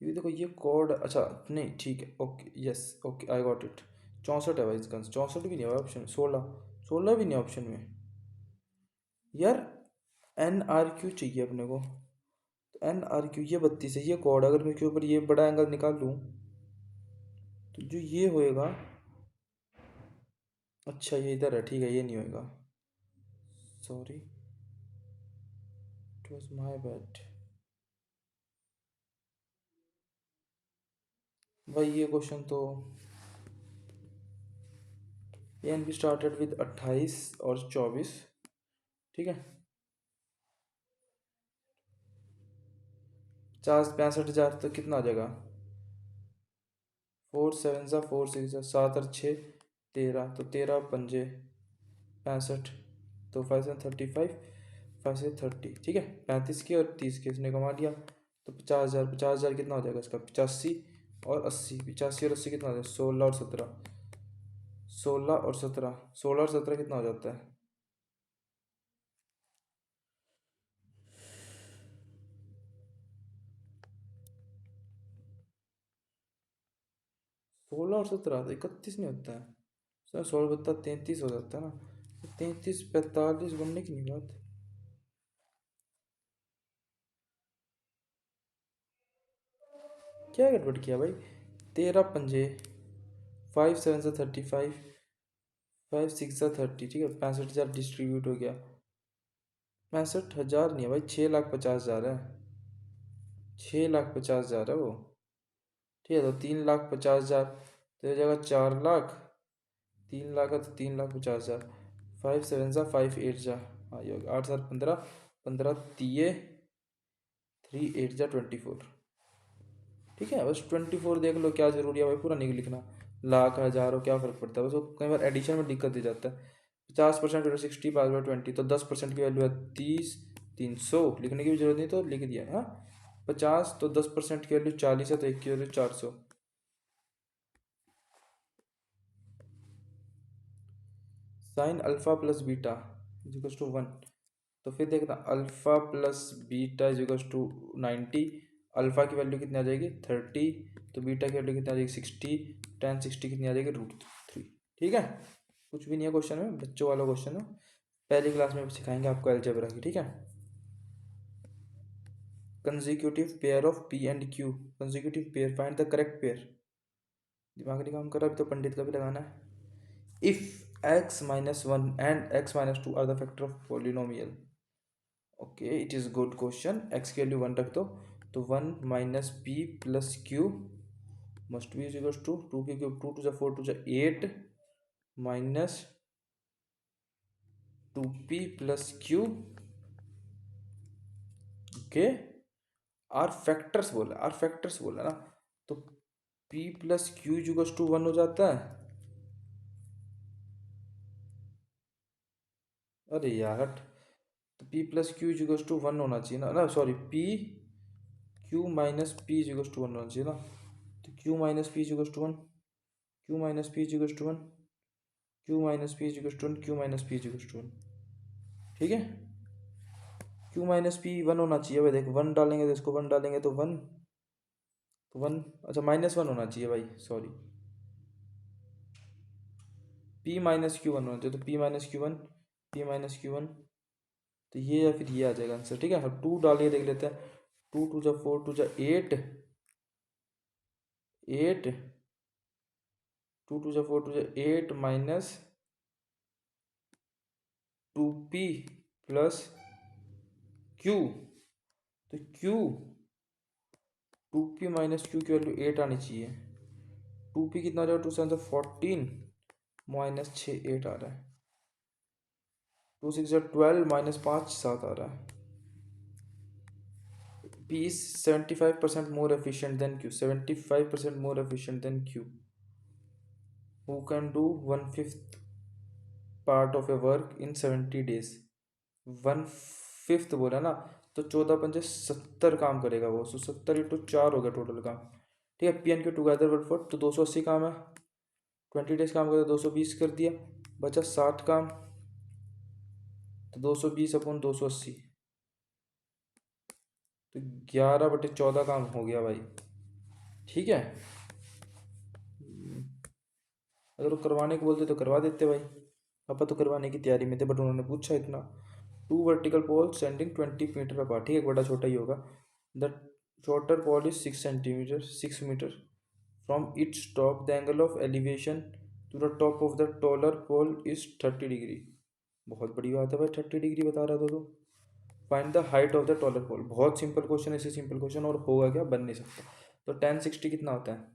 ये देखो ये कोड अच्छा नहीं ठीक है okay yes okay I got it 64 है भाई इसका आंसर 64 भी नहीं है ऑप्शन 16 भी नहीं ऑप्शन में यार NRQ चाहिए अपने को तो NRQ ये 32 है ये कोड अगर मैं इसके ऊपर ये बड़ा एंगल निकाल लूँ तो जो ये होएगा, अच्छा ये इधर है, ठीक है, ये नहीं होएगा, sorry, it was my bad. भाई ये क्वेश्चन तो एन बी स्टार्टेड विद 28 और 24, ठीक है। 50 65 हज़ार तो कितना आ जाएगा, 4 7 4 6 7 और 6 13, तो 13 पंजे 65, तो 5 7 35, 5 से 30, ठीक है। 35 के और 30 के इसने कमा लिया, तो 50 हज़ार, 50 हज़ार कितना हो जाएगा इसका, 85 और 80, 85 और 80 कितना हो जाएगा, 16 और 17, 16 और 17, 16 और 17 कितना हो जाता है, 16 और 17 तो 31 नहीं होता है सर, 16 बत्ता 33 हो जाता है ना, 33 45 बनने की नहीं बात। क्या गड़बड़ किया भाई, 13 पंजे 5 7 35, 5 6 30, ठीक है, 65 हज़ार डिस्ट्रीब्यूट हो गया, 65 हज़ार नहीं है भाई, 6 लाख 50 हज़ार है, 6 लाख 50 हज़ार है वो, ठीक है। तो 3 लाख 50 हज़ार, तो ये जगह 4 लाख, 3 लाख है तो 3 लाख 50 हज़ार, 5 7 5 8 हाँ ये हो गया, 8 7 15, 15 3 8 24, ठीक है। बस 24 देख लो, क्या जरूरी है भाई पूरा नहीं लिखना, लाख हज़ार हो क्या फ़र्क पड़ता है, बस वो कई बार एडिशन में दिक्कत दे जाता है। 50% वैल्यू 60, 5/20, तो 10% की वैल्यू है 30, 300 लिखने की भी जरूरत नहीं, तो लिख दिया हाँ। 50 तो 10% की वैल्यू 40 है, तो 1 की value 400। Sine alpha plus beta equals to 1, तो फिर देखना alpha plus beta equals to 90, alpha की वैल्यू कितनी आ जाएगी 30, तो बीटा की वैल्यू कितनी आ जाएगी 60, tan 60 कितनी आ जाएगी √3, ठीक है। कुछ भी नहीं है क्वेश्चन में, बच्चों वाला क्वेश्चन है, पहली क्लास में सिखाएंगे आपको अलजेब्रा की, ठीक है। Consecutive pair of P and Q, consecutive pair, find the correct pair, दिमाग नहीं काम कर रहा, अभी तो पंडित का भी लगाना है। If x-1 and x-2 are the factor of polynomial, okay it is good question, x की वैल्यू 1 रख दो, तो 1 minus p plus q must be equals to 2 की cube, 2 2 4 2 8 minus 2p plus q, okay. Are factors बोला ना, तो p plus q equals to 1 हो जाता है, अरे यार हट, तो p plus q equals to 1 होना चाहिए ना, sorry p q minus p equals to 1 होना चाहिए ना, तो q minus p equals to 1, q minus p equals to 1, q minus p equals to 1, q minus p equals to 1, ठीक है। Q minus P 1 होना चाहिए भाई, देखो 1 डालेंगे तो इसको 1 डालेंगे तो 1, तो 1, अच्छा -1 होना चाहिए भाई, सॉरी, पी माइनस क्यू 1 होना चाहिए, तो P minus Q 1, P minus Q 1, तो ये या फिर ये आ जाएगा आंसर, ठीक है। अब 2 डालिए देख लेते हैं, 2 2 जा 4 2 जा 8, 8, 2 2 जा 4 2 जा 8 माइनस 2p प्लस क्यू, तो क्यू 2p माइनस क्यू की वैल्यू 8 आनी चाहिए, 2p कितना आ जाएगा, 2 7 14 माइनस 6 8 आ रहा है, 2 6 12 माइनस 5 7 आ रहा है। P is 75% more efficient than Q, 75% more efficient than Q, who can do 1/5 part of a work in 70 days, 1/5 बोला ना, तो 14 पंजे 70 काम करेगा वो, सो 70 × 4 हो गया टोटल काम, ठीक है। P and Q together work for, तो 280 काम है, 20 डेज काम करता, 220 कर दिया, बचा 60 काम, तो 220/280, तो 11/14 काम हो गया भाई, ठीक है। अगर वो करवाने को बोलते तो करवा देते भाई, पापा तो करवाने की तैयारी में थे, बट उन्होंने पूछा इतना। 2 vertical pole standing 20 metre apart, ठीक है, बड़ा छोटा ही होगा। The shorter pole is 6 centimetre, 6 metre, from its top the angle of elevation to the top of the taller pole is 30 degree. बहुत बड़ी बात है भाई, 30 डिग्री बता रहा था तो। Find the height of the taller pole. बहुत सिंपल क्वेश्चन, ऐसे सिंपल क्वेश्चन और होगा क्या, बन नहीं सकता। तो 1060 कितना होता है,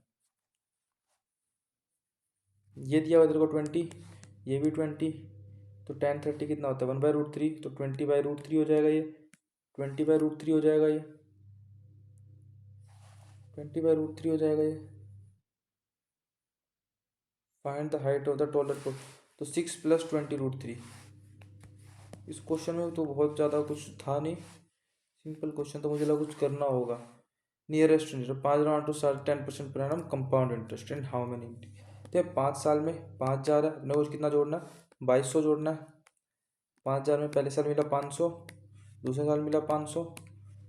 ये दिया हुआ तेरे को 20, ये भी 20, तो 1030 कितना होता है 1/√3, तो 20/√3 हो जाएगा ये, 20/√3 हो जाएगा ये, 20/√3 हो जाएगा ये। Find the height of the taller pole, तो 6 + 20√3। इस क्वेश्चन में तो बहुत ज़्यादा कुछ था नहीं, सिंपल क्वेश्चन, तो मुझे लगा कुछ करना होगा। Nearest interest 5 10% per annum compound interest in how many, तो 5 साल में 5,000 है, अपने को कितना जोड़ना है 2200 जोड़ना है। 5,000 में पहले साल मिला 500, दूसरे साल मिला 500,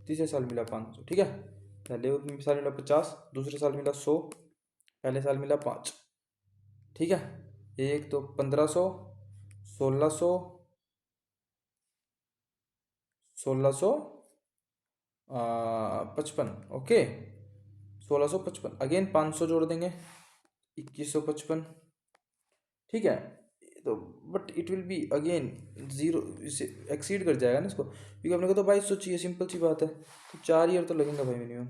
तीसरे साल मिला 500, ठीक है। पहले साल मिला 50, दूसरे साल मिला 100, पहले साल मिला 5, ठीक है। एक तो 1500, 1600, 1655, ओके। 1655 अगेन 500 जोड़ देंगे, 2155, ठीक है। तो but it will be again zero, इसे एक्सीड कर जाएगा ना इसको, क्योंकि अपने को तो 2200 चाहिए, सिंपल सी बात है। तो 4 ईयर तो लगेंगे भाई मिनिमम,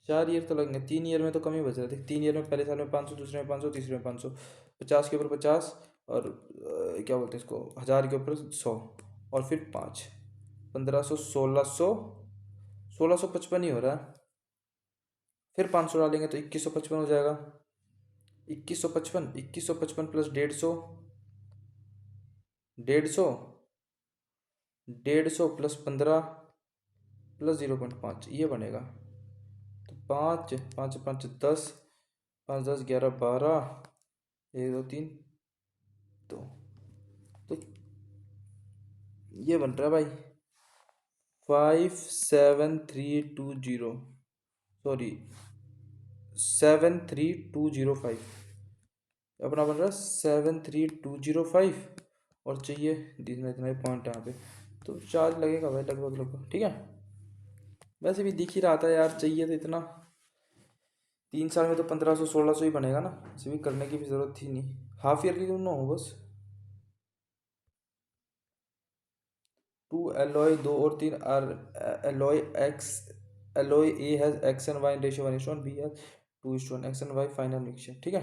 4 ईयर तो लगेंगे। 3 ईयर में तो कम ही बच रहा है। 3 ईयर में पहले साल में 500, दूसरे में 500, तीसरे में 500, 50 के ऊपर 50, और क्या बोलते हैं इसको, 1000 के ऊपर 100, और फिर 5, 1500, 1600, 1655 ही हो रहा है। फिर 500 डालेंगे तो 2155 हो जाएगा। 2155, 2155 प्लस 150, 150, 150 प्लस 15 प्लस 0.5, ये बनेगा। तो 5 5 5 10, 5 10 11 12, 1 2 3 2, तो ये बन रहा है भाई 57320, सॉरी 73205, अपना बन रहा है 73205, और चाहिए इतना इतना पॉइंट यहाँ पे, तो चार्ज लगेगा भाई लगभग लगभग, ठीक है। वैसे भी दिख ही रहा था यार, चाहिए तो इतना, 3 साल में तो 1500 1600 ही बनेगा ना, इसे भी करने की भी ज़रूरत थी नहीं, हाफ ईयर की क्यों ना हो बस। 2 एलॉय 2 और 3 are alloy x, alloy A has x and y ratio 1:1, B has 2:1, x and y final mixture, ठीक है।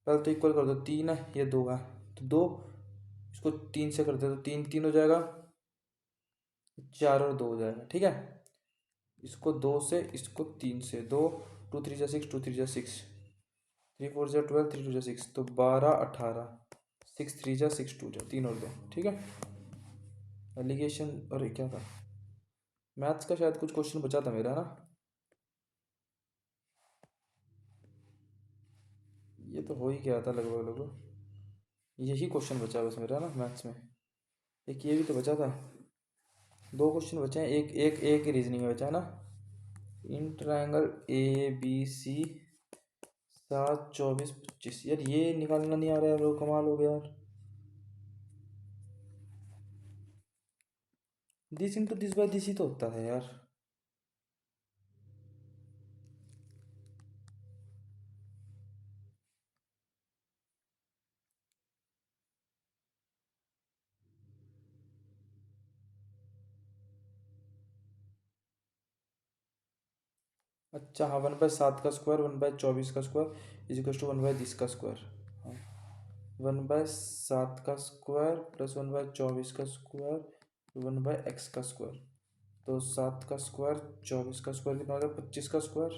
पहले तो इक्वल कर दो, 3 है ये 2 है, तो 2 इसको 3 से कर दो तो 3 3 हो जाएगा, 4 और 2 हो जाएगा, ठीक है। इसको 2 से, इसको 3 से, 2 2 3 जा 6, 2 3 जा 6, 3 4 जा 12, 3 2 जा 6, तो 12 18, 6 3 जा 6 2 जा 3 और 2, ठीक है। एलिगेशन, अरे क्या था, मैथ्स का शायद कुछ क्वेश्चन बचा था मेरा ना, ये तो हो ही गया था लगभग लगभग, यही क्वेश्चन बचा बस मेरा ना मैथ्स में, एक ये भी तो बचा था। 2 क्वेश्चन बचे हैं, एक एक एक रीजनिंग में बचा है ना। इन ट्रायंगल ए बी सी 7 24 25, यार ये निकालना नहीं आ रहा है, लोग कमाल हो गया यार। This into this by this he तो होता है यार। अच्छा हाँ, 1/7 का स्क्वायर 1/24 का स्क्वायर इज इक्वल टू 1/10 का स्क्वायर। हाँ, 1/7 का स्क्वायर प्लस 1/24 का स्क्वायर 1/x का स्क्वायर, तो 7 का स्क्वायर 24 का स्क्वायर कितना हो गया 25 का स्क्वायर।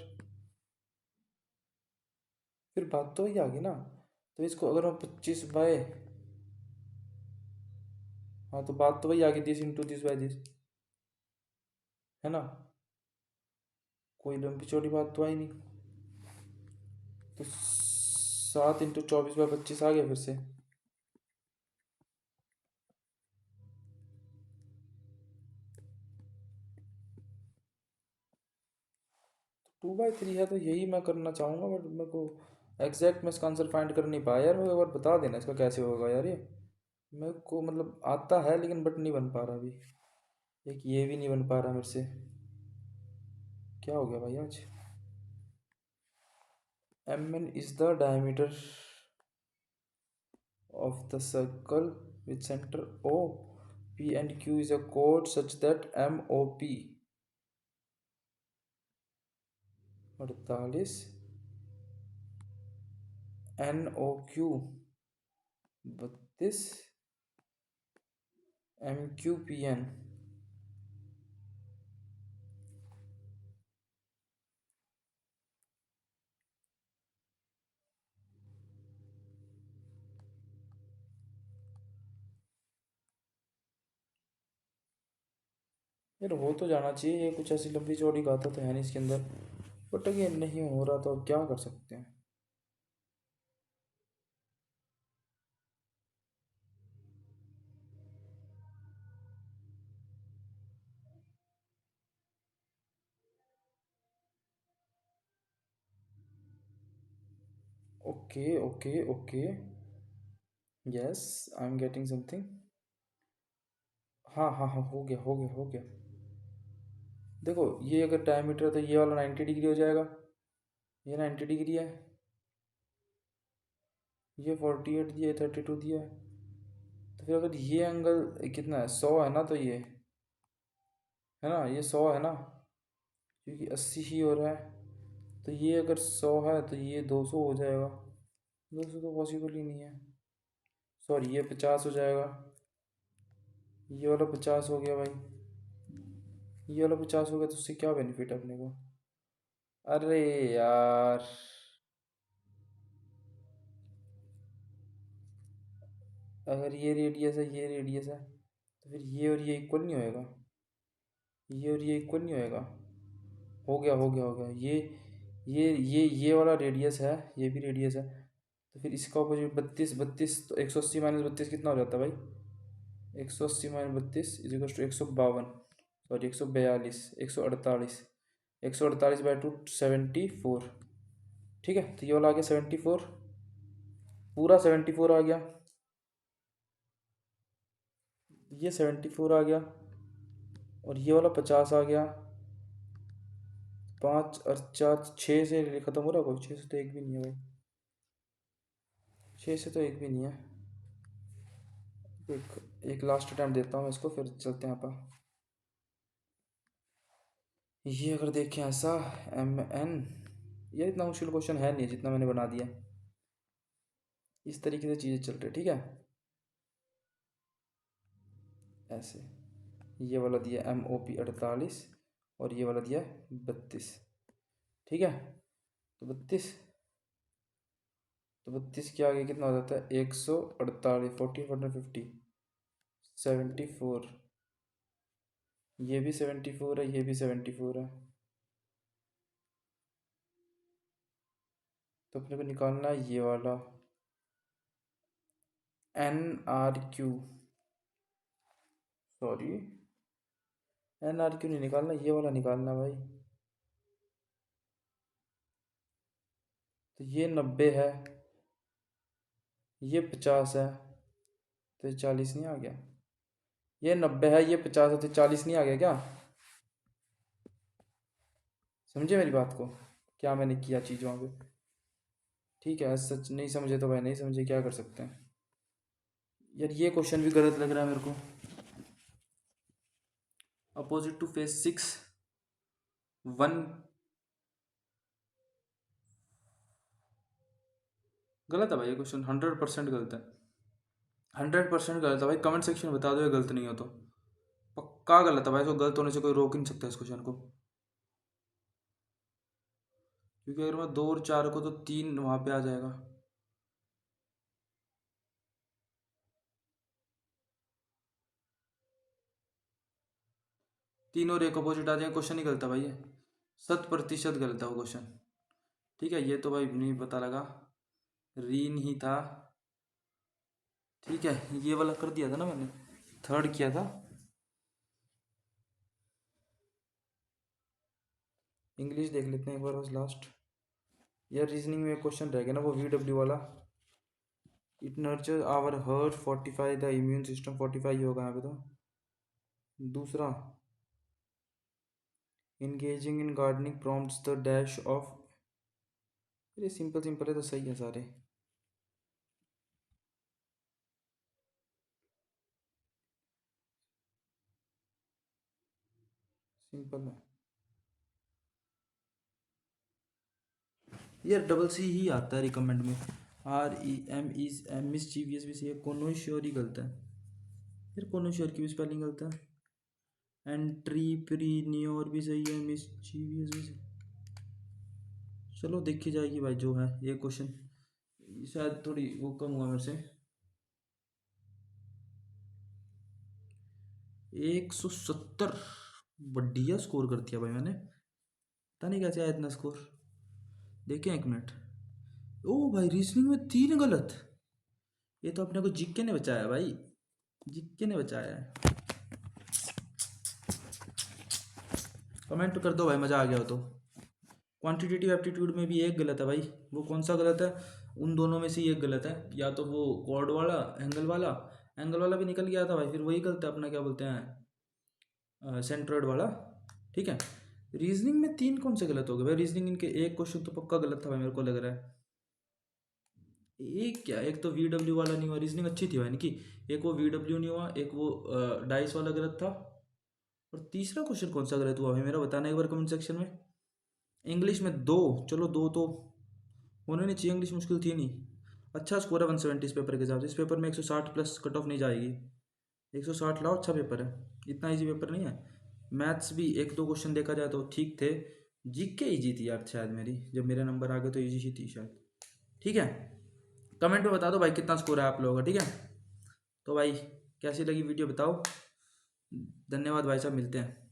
फिर बात तो ही आ गई ना, तो इसको अगर हम 25 बाय, हाँ तो बात तो वही आ गई, this into this by this, है ना, कोई लंबी चौड़ी बात तो आई नहीं। तो 7 × 24/25 आ गया फिर से। 2/3 है, तो यही मैं करना चाहूँगा, बट मेरे को एग्जैक्ट मैं इसका आंसर फाइंड कर नहीं पाया यार, मेरे को एक बार बता देना इसका कैसे होगा यार ये, मेरे को मतलब आता है लेकिन बट नहीं बन पा रहा अभी। एक ये भी नहीं बन पा रहा मेरे से क्या हो गया भाई आज? mn is the diameter of the circle with center O. P and Q is a chord such that MOP 48, NOQ 32, MQPN। यार हो तो जाना चाहिए, ये कुछ ऐसी लंबी चौड़ी गाथा तो है नहीं इसके अंदर, बट ये नहीं हो रहा तो अब क्या कर सकते हैं। Okay okay okay, yes I am getting something. हाँ हाँ हाँ, हो गया हो गया हो गया। देखो ये अगर डायमीटर है तो ये वाला 90 डिग्री हो जाएगा, ये 90 डिग्री है, ये 48 दिया है, 32 दिया है, तो फिर अगर ये एंगल कितना है, 100 है ना, तो ये है ना, ये 100 है ना, क्योंकि 80 ही हो रहा है, तो ये अगर 100 है तो ये 200 हो जाएगा, 200 तो पॉसिबल ही नहीं है। सॉरी ये 50 हो जाएगा, ये वाला 50 हो गया भाई, ये वाला 50 हो गया, तो उससे क्या बेनिफिट है अपने को? अरे यार, अगर ये रेडियस है, ये रेडियस है, तो फिर ये और ये इक्वल नहीं होएगा, ये और ये इक्वल नहीं होएगा। हो गया हो गया हो गया, ये वाला रेडियस है, ये भी रेडियस है, तो फिर इसका ऑपोजिट 32, 32 तो 180 माइनस 32 कितना हो जाता है भाई? 180 minus 32 is equal to 152, sorry 142, 148, 148/2 74। ठीक है, तो ये वाला आ गया 74, पूरा 74 आ गया, ये 74 आ गया, और ये वाला 50 आ गया। 5 और 4, 6 से खत्म हो रहा कोई? 6 से तो एक भी नहीं है भाई, 6 से तो एक भी नहीं है। एक लास्ट अटैम्प्ट देता हूँ इसको, फिर चलते हैं अपन। ये अगर देखें ऐसा, MN, ये इतना मुश्किल क्वेश्चन है नहीं जितना मैंने बना दिया, इस तरीके से चीज़ें चल रही, ठीक है। ऐसे ये वाला दिया MOP 48, और ये वाला दिया 32, ठीक है। तो 32, तो 32 के आगे कितना हो जाता है? 148, 14, 74, ये भी 74 है, ये भी 74 है, तो अपने को निकालना है ये वाला NRQ, सॉरी NRQ नहीं निकालना, ये वाला निकालना भाई। तो ये 90 है, ये 50 है, तो 40 नहीं आ गया? ये 90 है, ये 50 है, तो 40 नहीं आ गया क्या? समझे मेरी बात को, क्या मैंने किया चीज़ वहाँ पे? ठीक है, सच नहीं समझे तो भाई नहीं समझे, क्या कर सकते हैं। यार ये क्वेश्चन भी गलत लग रहा है मेरे को। अपोजिट टू फेस 6 1, गलत है भाई ये क्वेश्चन, 100% गलत है, 100% गलत है भाई। कमेंट सेक्शन में बता दो ये गलत नहीं हो तो, पक्का गलत है भाई, इसको गलत होने से कोई रोक ही नहीं सकता इस क्वेश्चन को, क्योंकि अगर मैं 2 और 4 को, तो 3 वहाँ पे आ जाएगा। तीन और एक अपोजिट आ जाएगा, क्वेश्चन ही गलत है भाई ये, 100% गलत है वो क्वेश्चन। ठीक है, ये तो भाई नहीं पता लगा, रीन ही था। ठीक है, ये वाला कर दिया था ना मैंने, थर्ड किया था। इंग्लिश देख लेते हैं एक बार बस लास्ट। यार रीजनिंग में क्वेश्चन रह गया ना वो VW वाला, it nurture our heart, 45 the immune system, 45 ही होगा यहाँ पे तो। दूसरा engaging in gardening prompts the dash of. ये सिंपल सिंपल है तो सही है सारे। सिंपल है यार, डबल सी ही आता है रिकमेंड में। REM मिसचीवियस भी सही है, कॉनोश्योर ही गलत है यार, कॉनोश्योर की भी स्पेलिंग गलत है। एंट्रीप्रीन्योर भी सही है, मिसचीवियस भी सही। चलो देखी जाएगी भाई जो है ये क्वेश्चन, शायद थोड़ी वो कम हुआ मेरे से। 170, बढ़िया स्कोर कर दिया भाई मैंने, पता नहीं कैसे आया इतना स्कोर। देखें एक मिनट। ओ भाई रीजनिंग में 3 गलत, ये तो अपने को जीके ने बचाया भाई, जीके ने बचाया है। कमेंट कर दो भाई मज़ा आ गया हो तो। क्वांटिटेटिव एप्टीट्यूड में भी एक गलत है भाई, वो कौन सा गलत है? उन दोनों में से ही एक गलत है, या तो वो कॉर्ड वाला, एंगल वाला भी निकल गया था भाई, फिर वही गलत है अपना, क्या बोलते हैं, सेंट्रोइड वाला। ठीक है, रीजनिंग में 3 कौन से गलत हो गए भाई? रीजनिंग इनके एक क्वेश्चन तो पक्का गलत था भाई, मेरे को लग रहा है। एक क्या, एक तो VW वाला नहीं हुआ, रीजनिंग अच्छी थी भाई इनकी। एक वो VW नहीं हुआ, एक वो डाइस वाला गलत था, और तीसरा क्वेश्चन कौन सा गलत हुआ भाई मेरा बताना एक बार कमेंट सेक्शन में। इंग्लिश में 2, चलो 2 तो होने नहीं चाहिए, इंग्लिश मुश्किल थी नहीं। अच्छा स्कोर है 170 इस पेपर के हिसाब से, इस पेपर में 160 प्लस कट ऑफ नहीं जाएगी। 160 लाओ, अच्छा पेपर है, इतना इजी पेपर नहीं है। मैथ्स भी एक दो क्वेश्चन देखा जाए तो ठीक थे। जीके इजी थी यार शायद मेरी, जब मेरे नंबर आ गए तो इजी ही थी शायद। ठीक है, कमेंट में बता दो भाई कितना स्कोर है आप लोगों का, ठीक है। तो भाई कैसी लगी वीडियो बताओ, धन्यवाद भाई साहब, मिलते हैं।